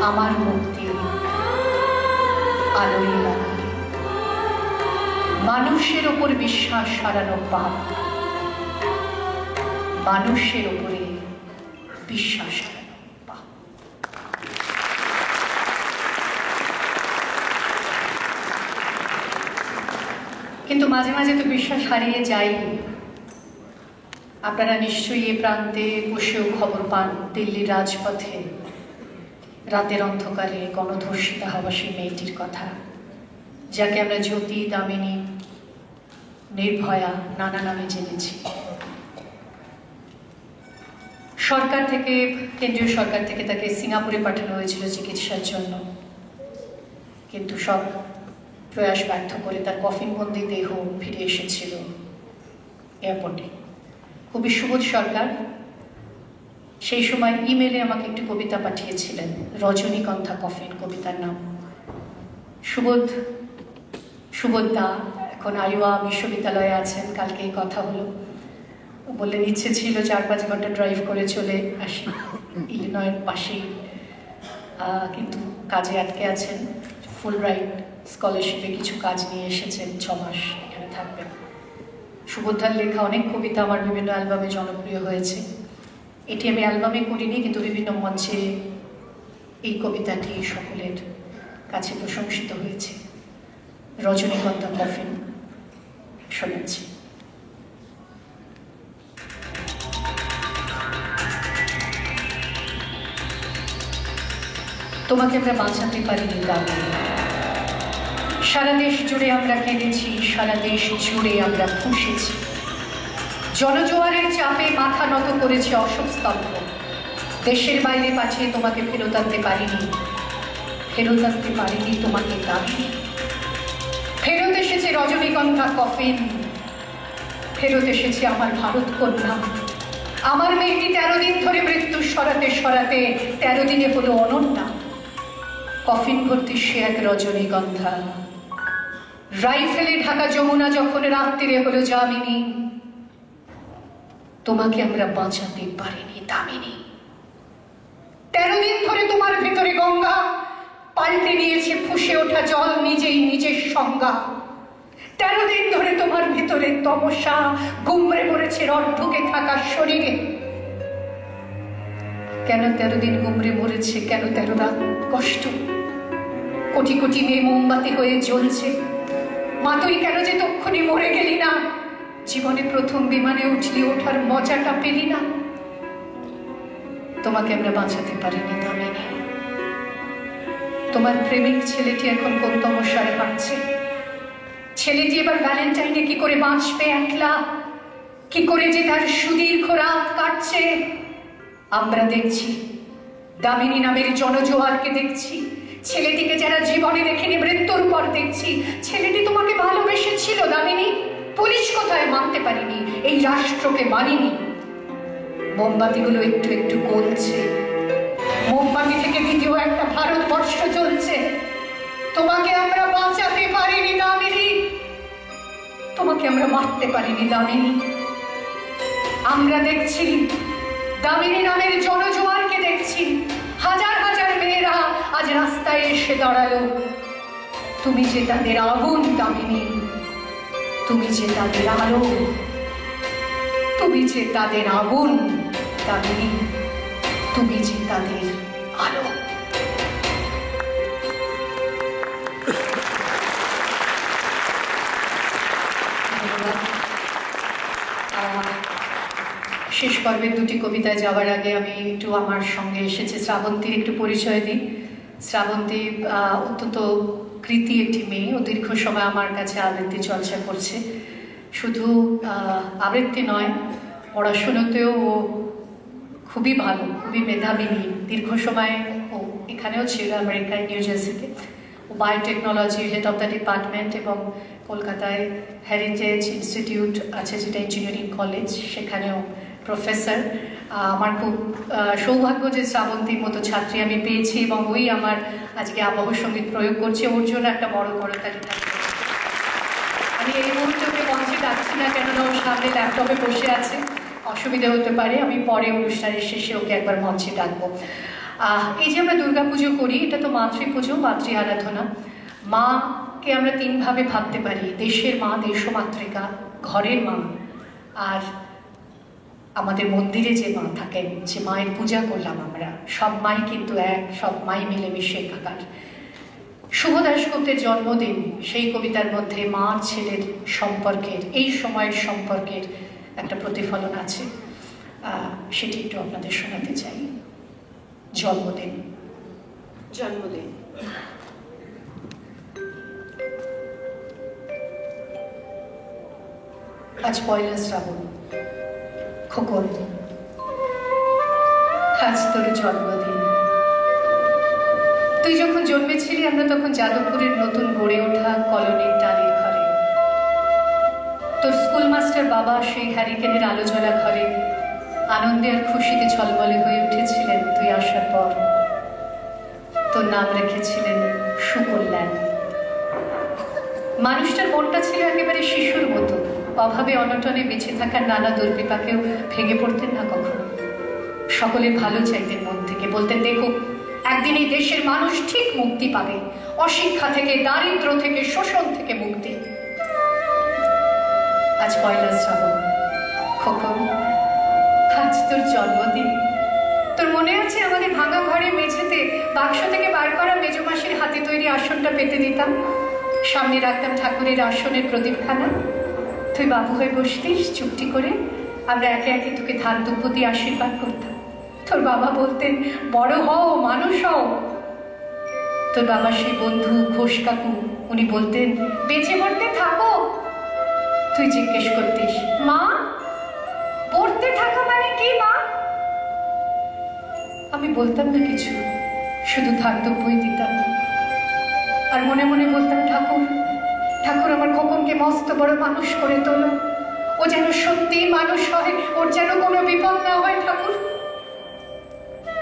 আমার মুক্তি আলোয় লাগে। মানুষের উপর বিশ্বাস হারানো পাপ, মানুষের উপরে বিশ্বাস হারানো পাপ। কিন্তু মাঝে মাঝে তো বিশ্বাস হারিয়ে যাই। আপনারা নিশ্চয়ই এ প্রান্তে বসেও খবর পান দিল্লির রাজপথে রাতের অন্ধকারে গণধর্ষিতা হওয়া সেই মেয়েটির কথা, যাকে আমরা জ্যোতি, দামিনী, নির্ভয়া নানা নামে জেনেছি। সরকার থেকে, কেন্দ্রীয় সরকার থেকে তাকে সিঙ্গাপুরে পাঠানো হয়েছিল চিকিৎসার জন্য, কিন্তু সব প্রয়াস ব্যর্থ করে তার কফিনবন্দি দেহ ফিরে এসেছিল এয়ারপোর্টে। কবি সুবোধ সরকার সেই সময় ইমেলে আমাকে একটি কবিতা পাঠিয়েছিলেন, রজনীগন্ধা কফিন কবিতার নাম। সুবোধ দা এখন আইওয়া বিশ্ববিদ্যালয়ে আছেন। কালকে এই কথা হলো, বললেন ইচ্ছে ছিল 4-5 ঘন্টা ড্রাইভ করে চলে আসি ইলিনয়ের পাশেই, কিন্তু কাজে আটকে আছেন। ফুল রাইট স্কলারশিপে কিছু কাজ নিয়ে এসেছেন, 6 মাস এখানে থাকবেন। সুবোধার লেখা অনেক কবিতা আমার বিভিন্ন অ্যালবামে জনপ্রিয় হয়েছে। এটি আমি অ্যালবামে করিনি, কিন্তু বিভিন্ন মঞ্চে এই কবিতাটি সকলের কাছে প্রশংসিত হয়েছে। রজনীগন্ধা কফিন শোনাচ্ছি। তোমাকে আমরা বাঁচাতে পারিনি দাদা, সারা দেশ জুড়ে আমরা কেঁদেছি, সারা দেশ জুড়ে আমরা ফুঁসেছি। জনজোয়ারের চাপে মাথা নত করেছে অশোক স্তম্ভ। দেশের বাইরে পাঠিয়ে তোমাকে ফেরত আনতে পারিনি, ফেরত আনতে পারিনি তোমাকে দাবি। ফেরত এসেছে রজনীগন্ধা কফিন, ফেরত এসেছে আমার ভারত কন্যা। আমার মেয়েটি 13 দিন ধরে মৃত্যু সরাতে সরাতে 13 দিনে হলো অনন্যা। কফিন ভর্তি সে এক রজনীগন্ধা। রাইফেলে ঢাকা যমুনা যখন রাত্রিরে হলো যামিনী, তোমাকে আমরা বাঁচাতে পারিনি দামিনী। 13 দিন ধরে তোমার ভেতরে গঙ্গা পাল্টে নিয়েছে ফুঁসে ওঠা জল নিজেই নিজের সংজ্ঞা। 13 দিন ধরে তোমার ভেতরে তমসা গুমড়ে পড়েছে রড ঢুকে থাকা শরীরে। কেন 13 দিন গুমড়ে মরেছে, কেন 13 রাত কষ্ট? কোটি কোটি মেয়ে মোমবাতি হয়ে জ্বলছে। মা তুই কেন যে তক্ষুনি মরে গেলি না? জীবনে প্রথম বিমানে উঠলি, ওঠার মজাটা পেলি না? তোমাকে আমরা বাঁচাতে পারিনি দামিনী। তোমার প্রেমিক ছেলেটি এখন কোন তমস্যায় হাঁটছে। ছেলেটি এবার ভ্যালেন্টাইনে কি করে বাঁচবে একলা? কি করে যে তার সুদীর্ঘ রাত কাটছে আমরা দেখছি। দামিনী নামের জনজোয়ারকে দেখছি, ছেলেটিকে যারা জীবনে দেখেনি মৃত্যুর পর দেখছি। ছেলেটি তোমাকে ভালোবেসেছিল দামিনী, পুলিশ কোথায় মানতে পারিনি, এই রাষ্ট্রকে মানিনি। মোমবাতিগুলো একটু একটু গলছে, মোমবাতি থেকে দ্বিতীয় একটা ভারতবর্ষ চলছে। তোমাকে আমরা বাঁচাতে পারিনি দামিনী, তোমাকে আমরা মারতে পারিনি দামিনী। আমরা দেখছি দামিনী নামের জনজোয়ারকে দেখছি, হাজার হাজার মেয়েরা আজ রাস্তায় এসে দাঁড়ালো। তুমি যে তাদের আগুন দামিনী, তুমি যে তাদের আলো, তুমি যে তাদের আগুন দামিনী, তুমি যে তাদের আলো। শেষ পর্বের দুটি কবিতায় যাওয়ার আগে আমি একটু আমার সঙ্গে এসেছে শ্রাবন্তীর একটু পরিচয় দিই। শ্রাবন্তী অত্যন্ত কৃতি একটি মেয়ে, ও দীর্ঘ সময় আমার কাছে আবৃত্তি চর্চা করছে। শুধু আবৃত্তি নয়, পড়াশুনোতেও ও খুবই ভালো, খুবই মেধাবী মেয়ে। দীর্ঘ সময় ও এখানেও ছিল আমেরিকায়, নিউ জার্সিতে। ও বায়োটেকনোলজির হেড অফ দ্য ডিপার্টমেন্ট, এবং কলকাতায় হেরিটেজ ইনস্টিটিউট আছে যেটা ইঞ্জিনিয়ারিং কলেজ, সেখানেও প্রফেসর। আমার খুব সৌভাগ্য যে শ্রাবন্তীর মতো ছাত্রী আমি পেয়েছি, এবং ওই আমার আজকে আবহ সঙ্গীত প্রয়োগ করছে। ওর জন্য একটা বড় করতালি থাকবে। আমি এই মুহূর্তে ওকে মঞ্চে ডাকছি না, কেননা ওর সামনে ল্যাপটপে বসে আছে, অসুবিধা হতে পারে। আমি পরে অনুষ্ঠানের শেষে ওকে একবার মঞ্চে ডাকবো। এই যে আমরা দুর্গাপুজো করি, এটা তো মাতৃপুজো, মাতৃ আরাধনা। মাকে আমরা তিনভাবে ভাবতে পারি: দেশের মা, দেশমাতৃকা, ঘরের মা, আর আমাদের মন্দিরে যে মা থাকেন, যে মায়ের পূজা করলাম আমরা। সব মাই কিন্তু এক, সব মাই মিলেমিশে একাকার। শুভ দাশগুপ্তের জন্মদিন, সেই কবিতার মধ্যে মা ছেলের সম্পর্কের, এই সময়ের সম্পর্কের একটা প্রতিফলন আছে, সেটি একটু আপনাদের শোনাতে চাই। জন্মদিন। জন্মদিন। আজ পয়লা শ্রাবণ, খোকন, আজ তোর জন্মদিন। তুই যখন জন্মেছিলি, আমরা তখন যাদবপুরের নতুন গড়ে ওঠা কলোনির টালির ঘরে। তোর স্কুল মাস্টার বাবা সেই হ্যারিকেনের আলো জ্বলা ঘরে আনন্দে আর খুশিতে ঝলমলে হয়ে উঠেছিলেন তুই আসার পর। তোর নাম রেখেছিলেন সুকল্যাণ। মানুষটার মনটা ছিল একেবারে শিশুর মতো, অভাবে অনটনে বেঁচে থাকার নানা দুর্বিপাকেও ভেঙে পড়তেন না কখনো। সকলে ভালো চাইতেন মন থেকে, বলতেন দেখো একদিন এই দেশের মানুষ ঠিক মুক্তি পাবে, অশিক্ষা থেকে, দারিদ্র থেকে, শোষণ থেকে মুক্তি। আজ পয়লা শ্রাবণ, খোকন, আজ তোর জন্মদিন। তোর মনে আছে আমাদের ভাঙা ঘরে মেঝেতে বাক্স থেকে বার করা মেজমাসির হাতে তৈরি আসনটা পেতে দিতাম, সামনে রাখতাম ঠাকুরের আসনের প্রদীপখানা। তুই বাবু হয়ে বসতিস চুপটি করে, আমরা একে একে তোকে ধান দুব্য দিয়ে আশীর্বাদ করতাম। তোর বাবা বলতেন বড় হও, মানুষ হও। তোর বাবা সেই বন্ধু ঘোষ কাকু, উনি বলতেন বেঁচে পড়তে থাকো। তুই জিজ্ঞেস করতিস মা পড়তে থাকা মানে কি মা? আমি বলতাম না কিছু, শুধু ধান দুব্যই দিতাম। আর মনে মনে বলতাম ঠাকুর, ঠাকুর আমার খোকনকে মস্ত বড় মানুষ করে তোলো, ও যেন সত্যি মানুষ হয়, ওর যেন কোনো বিপদ না হয় ঠাকুর।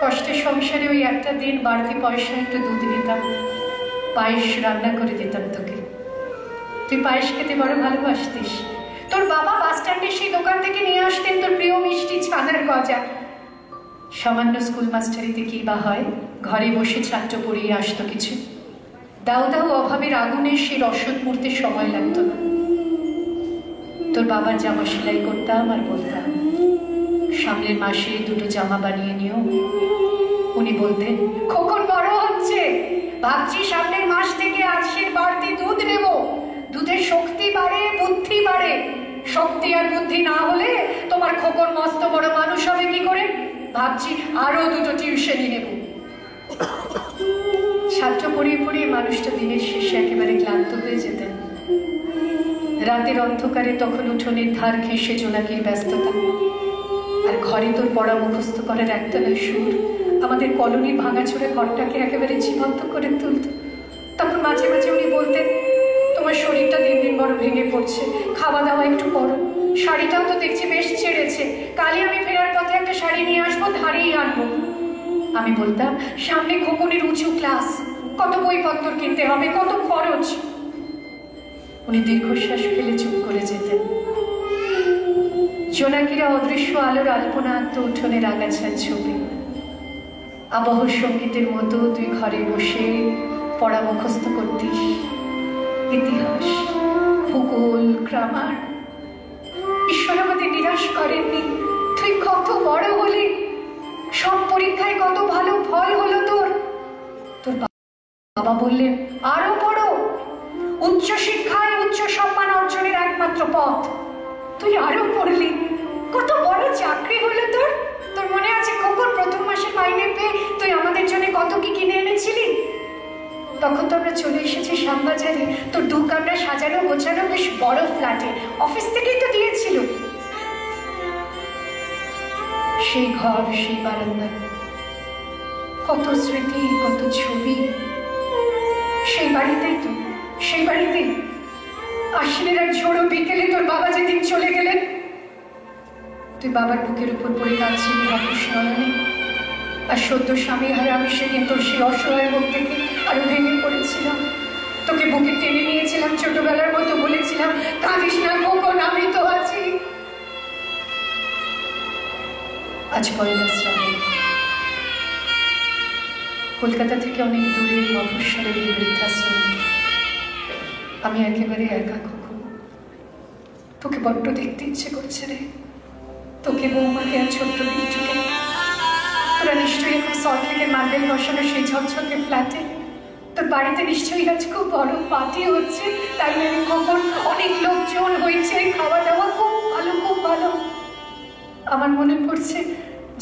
কষ্টের সংসারে ওই একটা দিন বাড়তি পয়সা একটু দুধ নিতাম, পায়েস রান্না করে দিতাম তোকে। তুই পায়েস খেতে বড় ভালোবাসতিস। তোর বাবা বাস স্ট্যান্ডে সেই দোকান থেকে নিয়ে আসতেন তোর প্রিয় মিষ্টি ছানার গজা। সামান্য স্কুল মাস্টারিতে কি বা হয়, ঘরে বসে ছাত্র পড়িয়ে আসতো কিছু। দাউ দাউ অভাবের আগুনে সে রসদ মুড়তে সময় লাগতো না। তোর বাবার জামা সেলাই করতাম আর বলতাম সামনের মাসে দুটো জামা বানিয়ে নিও। উনি বলতেন খোকন বড় হচ্ছে, ভাবছি সামনের মাস থেকে আজকের বাড়তি দুধ নেব, দুধের শক্তি বাড়ে, বুদ্ধি বাড়ে। শক্তি আর বুদ্ধি না হলে তোমার খোকন মস্ত বড় মানুষ হবে কি করে? ভাবছি আরো দুটো টিউশনই নেব। ছাত্র পড়িয়ে পড়িয়ে মানুষটা দিনের শেষে একেবারে ক্লান্ত হয়ে যেতেন। রাতের অন্ধকারে তখন উঠোনের ধার ঘেঁষে জোনাকির ব্যস্ততা, আর ঘরে তোর পড়া মুখস্থ করার একতলা সুর আমাদের কলোনির ভাঙাচোরা ঘরটাকে একেবারে জীবন্ত করে তুলত। তখন মাঝে মাঝে উনি বলতেন, তোমার শরীরটা দিন দিন বড় ভেঙে পড়ছে, খাওয়া দাওয়া একটু করো, শাড়িটাও তো দেখছি বেশ ছেড়েছে, কালই আমি ফেরার পথে একটা শাড়ি নিয়ে আসবো, ধারেই আনবো। আমি বলতাম, সামনে খোকনের উঁচু ক্লাস, কত বইপত্র কিনতে হবে, কত খরচ। উনি দীর্ঘশ্বাস ফেলে চুপ করে যেতেন। জোনাকিরা অদৃশ্য আলোর আলপনা আঁকত উঠোনের আগাছার ছবি। আবহ সঙ্গীতের মতো তুই ঘরে বসে পড়া মুখস্থ করতিস, ইতিহাস, ভূগোল, গ্রামার। ঈশ্বর আমাদের নিরাশ করেননি। তুই কত বড় হলি, সব পরীক্ষায় কত ভালো ফল হলো তোর। তোর বাবা বললেন, আরো পড়ো, উচ্চ শিক্ষায় উচ্চ সম্মান অর্জনের একমাত্র পথ। তুই আরো পড়লি, কত বড় চাকরি হলো তোর। তোর মনে আছে খোকন, প্রথম মাসে মাইনে পেয়ে তুই আমাদের জন্য কত কি কিনে এনেছিলি? তখন তো আমরা চলে এসেছি শ্যামবাজারে, তোর দু কামরা সাজানো গোছানো বেশ বড় ফ্ল্যাটে, অফিস থেকেই তো দিয়েছিল। সেই ঘর, সেই বারান্দা, কত স্মৃতি, কত ছবি। সেই বাড়িতেই তো, সেই বাড়িতেই আশ্বিনের এক ঝোড়ো বিকেলে তোর বাবা যেদিন চলে গেলেন, তুই বাবার বুকের উপর পড়ে কাঁদছিলি হাপুস নয়নে। আর সদ্য স্বামী হারে আমি সেদিন তোর সেই অসহায় মুখ দেখে আরো ভেঙে পড়েছিলাম। তোকে বুকে টেনে নিয়েছিলাম ছোটবেলার মতো, বলেছিলাম, কাঁদিস না খোকন, আমি তো আছি। আজ পয়লা শ্রাবণ, কলকাতা থেকে অনেক দূরে মফস্বলের এই বৃদ্ধাশ্রম। আমি একেবারে একা খোকন। তোকে বড্ড দেখতে ইচ্ছে করছে রে, তোকে, বৌমাকে আর ছোট্ট বিট্টুকে। তোরা নিশ্চয়ই এখন সল্টলেকের মার্বেল বসানো সেই ঝকঝকে ফ্ল্যাটে। তোর বাড়িতে নিশ্চয়ই আজ খুব বড় পার্টি হচ্ছে, তাই না খোকন? অনেক লোকজন হয়েছে, খাওয়া দাওয়া খুব ভালো, খুব ভালো। আমার মনে পড়ছে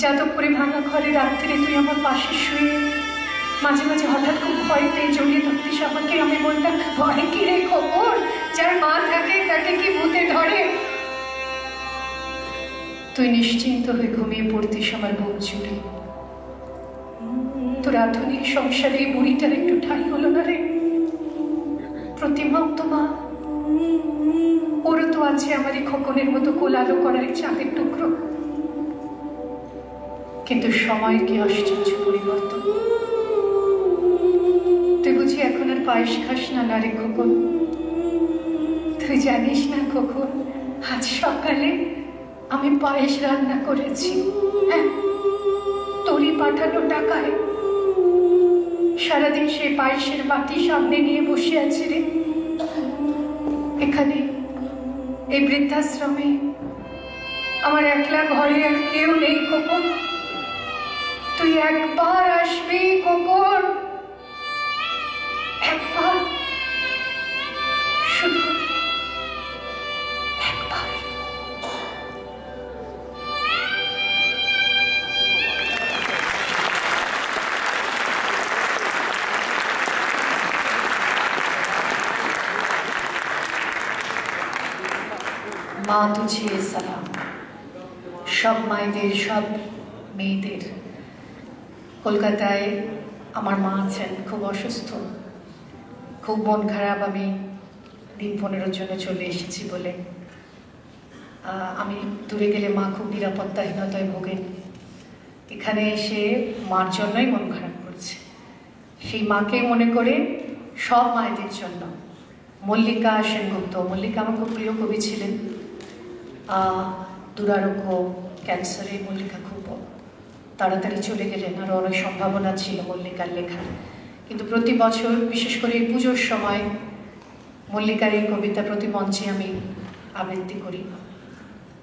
যাদবপুরে ভাঙা ঘরে রাত্রে তুই আমার পাশে শুয়ে মাঝে মাঝে হঠাৎ খুব ভয় পেয়ে জড়িয়ে ধরতিস আমাকে। আমি বলতাম, ভয় কি রে খবর, যার মা থাকে তাকে কি ভূতে ধরে? তুই নিশ্চিন্ত হয়ে ঘুমিয়ে পড়তিস আমার বুক জুড়ে। তোর আধুনিক সংসারে এই বুড়িটার একটু ঠাঁই হলো না রে? প্রতিমা তো মা, ওরও তো আছে আমার এই খোকনের মতো কোলালো করার চাঁদের টুকরো। কিন্তু সময়ের কি আশ্চর্য পরিবর্তন। তুই বুঝি এখন আর পায়েস খাস না না রে খোকন? তুই জানিস না খোকন, আজ সকালে আমি পায়েস রান্না করেছি। হ্যাঁ, তোরই পাঠানো টাকায়। সারাদিন সে পায়েসের বাটি সামনে নিয়ে বসে আছে রে। এখানে এই বৃদ্ধাশ্রমে আমার একলা ঘরে আর কেউ নেই খোকন। তুই একবার আসবি খোকন, একবার, শুধু একবার। মা তুঝে সালাম। সব মায়েদের, সব মেয়েদের। কলকাতায় আমার মা আছেন, খুব অসুস্থ, খুব মন খারাপ। আমি দিন 15 জন্য চলে এসেছি বলে। আমি দূরে গেলে মা খুব নিরাপত্তাহীনতায় ভোগেন। এখানে এসে মার জন্যই মন খারাপ করছে। সেই মাকে মনে করে সব মায়েদের জন্য। মল্লিকা সেনগুপ্ত, মল্লিকা আমার খুব প্রিয় কবি ছিলেন। দুরারোগ্য ক্যান্সারে মল্লিকা খুব তাড়াতাড়ি চলে গেলেন। আরও অনেক সম্ভাবনা ছিল মল্লিকার লেখার, কিন্তু প্রতি বছর বিশেষ করে এই পুজোর সময় মল্লিকার এই কবিতা প্রতি মঞ্চে আমি আবৃত্তি করি।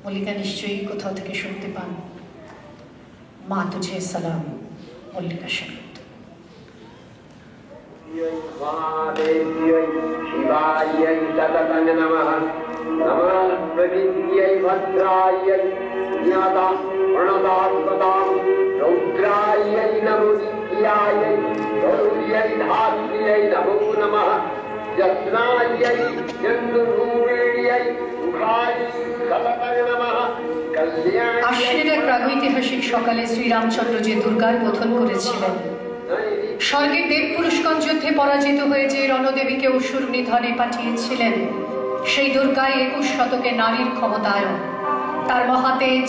মল্লিকা নিশ্চয়ই কোথাও থেকে শুনতে পান। মা তুঝে সালাম, মল্লিকা সেনগুপ্ত। শিবায় সততং নমঃ, নমঃ প্রবিদ্যৈ ভদ্রায় জ্ঞাতা প্রণতাত্মতাং, রৌদ্রায় নমো নিত্যায়, গৌর্যৈ ধাত্র্যৈ নমো নমঃ, যত্নায় চন্দ্ররূপিণ্যৈ আশ্বিনের এক প্রাগৈতিহাসিক সকালে শ্রীরামচন্দ্র যে দুর্গার বোধন করেছিলেন, স্বর্গের দেবপুরুষগণ যুদ্ধে পরাজিত হয়ে যে রণদেবীকে অসুর নিধনে পাঠিয়েছিলেন, সেই দুর্গায় 21 শতকে নারীর ক্ষমতায়ন, তার মহাতেজ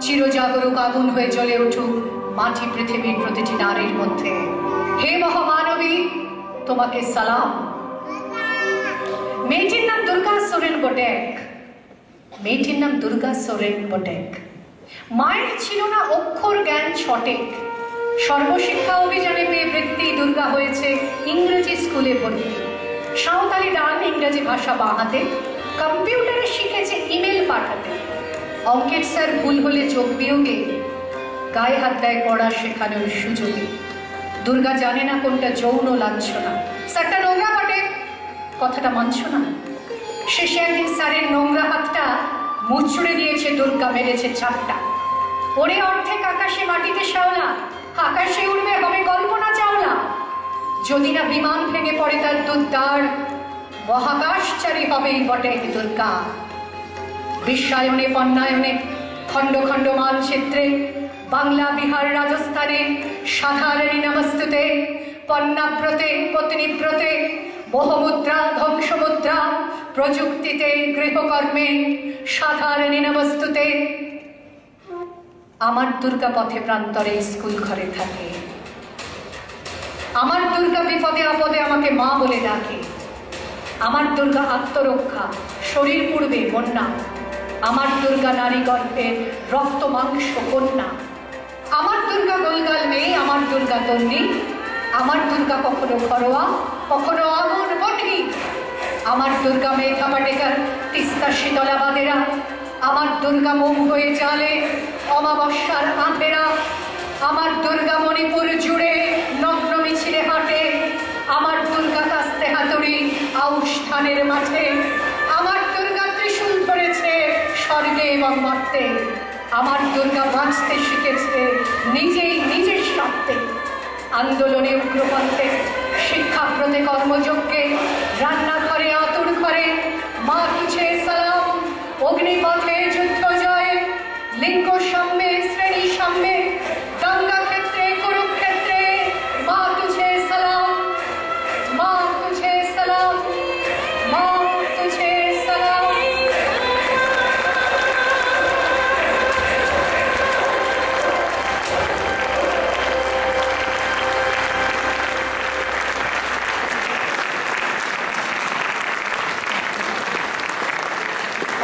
চিরজাগরুক আগুন হয়ে জ্বলে উঠুক মাটি পৃথিবীর প্রতিটি নারীর মধ্যে। হে মহামানবী, তোমাকে সালাম। মেয়েটির নাম দুর্গা সোরেন বটেক। মেয়েটির নাম দুর্গা সোরেন বটেক। মায়ের ছিল না অক্ষর জ্ঞান ছটেক। সর্বশিক্ষা অভিযানে পেয়ে বৃত্তি দুর্গা হয়েছে ইংরেজি স্কুলে ভর্তি। সাঁওতালি ডান ইংরেজি ভাষা বাঁহাতে, কম্পিউটারে শিখেছে ইমেল পাঠাতে। অঙ্কের স্যার ভুল হলে যোগ বিয়োগে গায়ে হাত দেয় পড়া শেখানোর সুযোগে। দুর্গা জানে না কোনটা যৌন লাঞ্ছনা। স্যারটা নোংরা বটে, কথাটা মানছ না। শেষে একদিন স্যারের নোংরা হাতটা মুচড়ে দিয়েছে দুর্গা, মেরেছে চাপটা। ওরে অর্ধেক আকাশে মাটিতে শ্যাওলা, আকাশে উড়বে হবে কল্পনা চাওলা। যদি না বিমান ভেঙে পড়ে তার দুর্দার, মহাকাশচারী হবেই বটে দুর্গা। বিশ্বায়নে পণ্যায়নে খণ্ড খণ্ড মানচিত্রে, বাংলা বিহার রাজস্থানে সাধারণী নমস্তুতে। পণ্যাব্রতে পত্নীব্রতে মোহমুদ্রা ধ্বংসমুদ্রা, প্রযুক্তিতে গৃহকর্মে সাধারণী নমস্তুতে। আমার দুর্গা পথে প্রান্তরে স্কুল ঘরে থাকে। আমার দুর্গা বিপদে আপদে আমাকে মা বলে ডাকে। আমার দুর্গা আত্মরক্ষা, শরীর পূর্বে বন্যা। আমার দুর্গা নারী গর্ভের রক্ত মাংস কন্যা। আমার দুর্গা গোলগাল মেয়ে, আমার দুর্গা তন্নি। আমার দুর্গা কখনো ঘরোয়া, কখনো আগুন বটি। আমার দুর্গা মেধা পাটেকার, তিস্তা শীতলাবাদেরা। আমার দুর্গা মোম হয়ে জালে অমাবস্যার আঁধেরা। আমার দুর্গা মণিপুর জুড়ে নগ্ন মিছিলে হাঁটে। আমার দুর্গা কাস্তে হাতুড়ি আউশ ধানের মাঠে। আমার দুর্গা ত্রিশূল ধরেছে স্বর্গে এবং মর্তে। আমার দুর্গা বাঁচতে শিখেছে নিজেই নিজের স্বার্থে। আন্দোলনে উগ্রপন্থে, শিক্ষাব্রতে কর্মযজ্ঞে, রান্নাঘরে আতুর ঘরে মা তুঝে সালাম। অগ্নিপথে যুদ্ধ জয়, লিঙ্গ সাম্যে শ্রেণী সাম্যে, দাঙ্গা ক্ষেত্রে কুরুক্ষেত্রে মা তুঝে সালাম। মা তুঝে সালাম, মা তুঝে সালাম।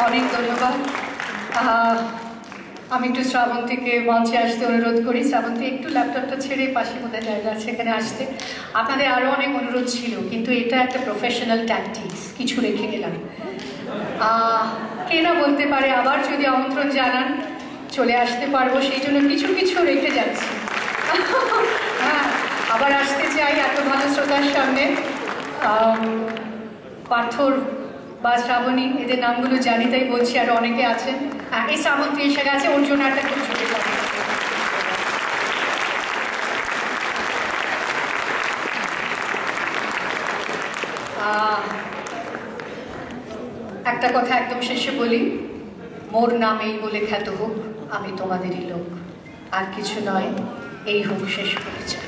অনেক ধন্যবাদ। আমি একটু শ্রাবন্তীকে মঞ্চে আসতে অনুরোধ করি। শ্রাবন্তী, একটু ল্যাপটপটা ছেড়ে পাশে কোথায় জায়গা আছে এখানে আসতে। আপনাদের আরও অনেক অনুরোধ ছিল, কিন্তু এটা একটা প্রফেশনাল ট্যাকটিক্স, কিছু রেখে গেলাম। কে না বলতে পারে আবার যদি আমন্ত্রণ জানান চলে আসতে পারবো, সেই জন্য কিছু কিছু রেখে যাচ্ছি। হ্যাঁ, আবার আসতে চাই এত ভালো শ্রোতার সামনে। পাথর বা শ্রাবণী, এদের নামগুলো জানি তাই বলছি, আর অনেকে আছেন। এই শ্রাবন্তী এসে গেছে, ওর জন্য একটা খুব ছোট একটা কথা একদম শেষে বলি। মোর নামেই বলে খ্যাত হোক আমি তোমাদেরই লোক, আর কিছু নয়, এই হোক শেষ পরিচয়।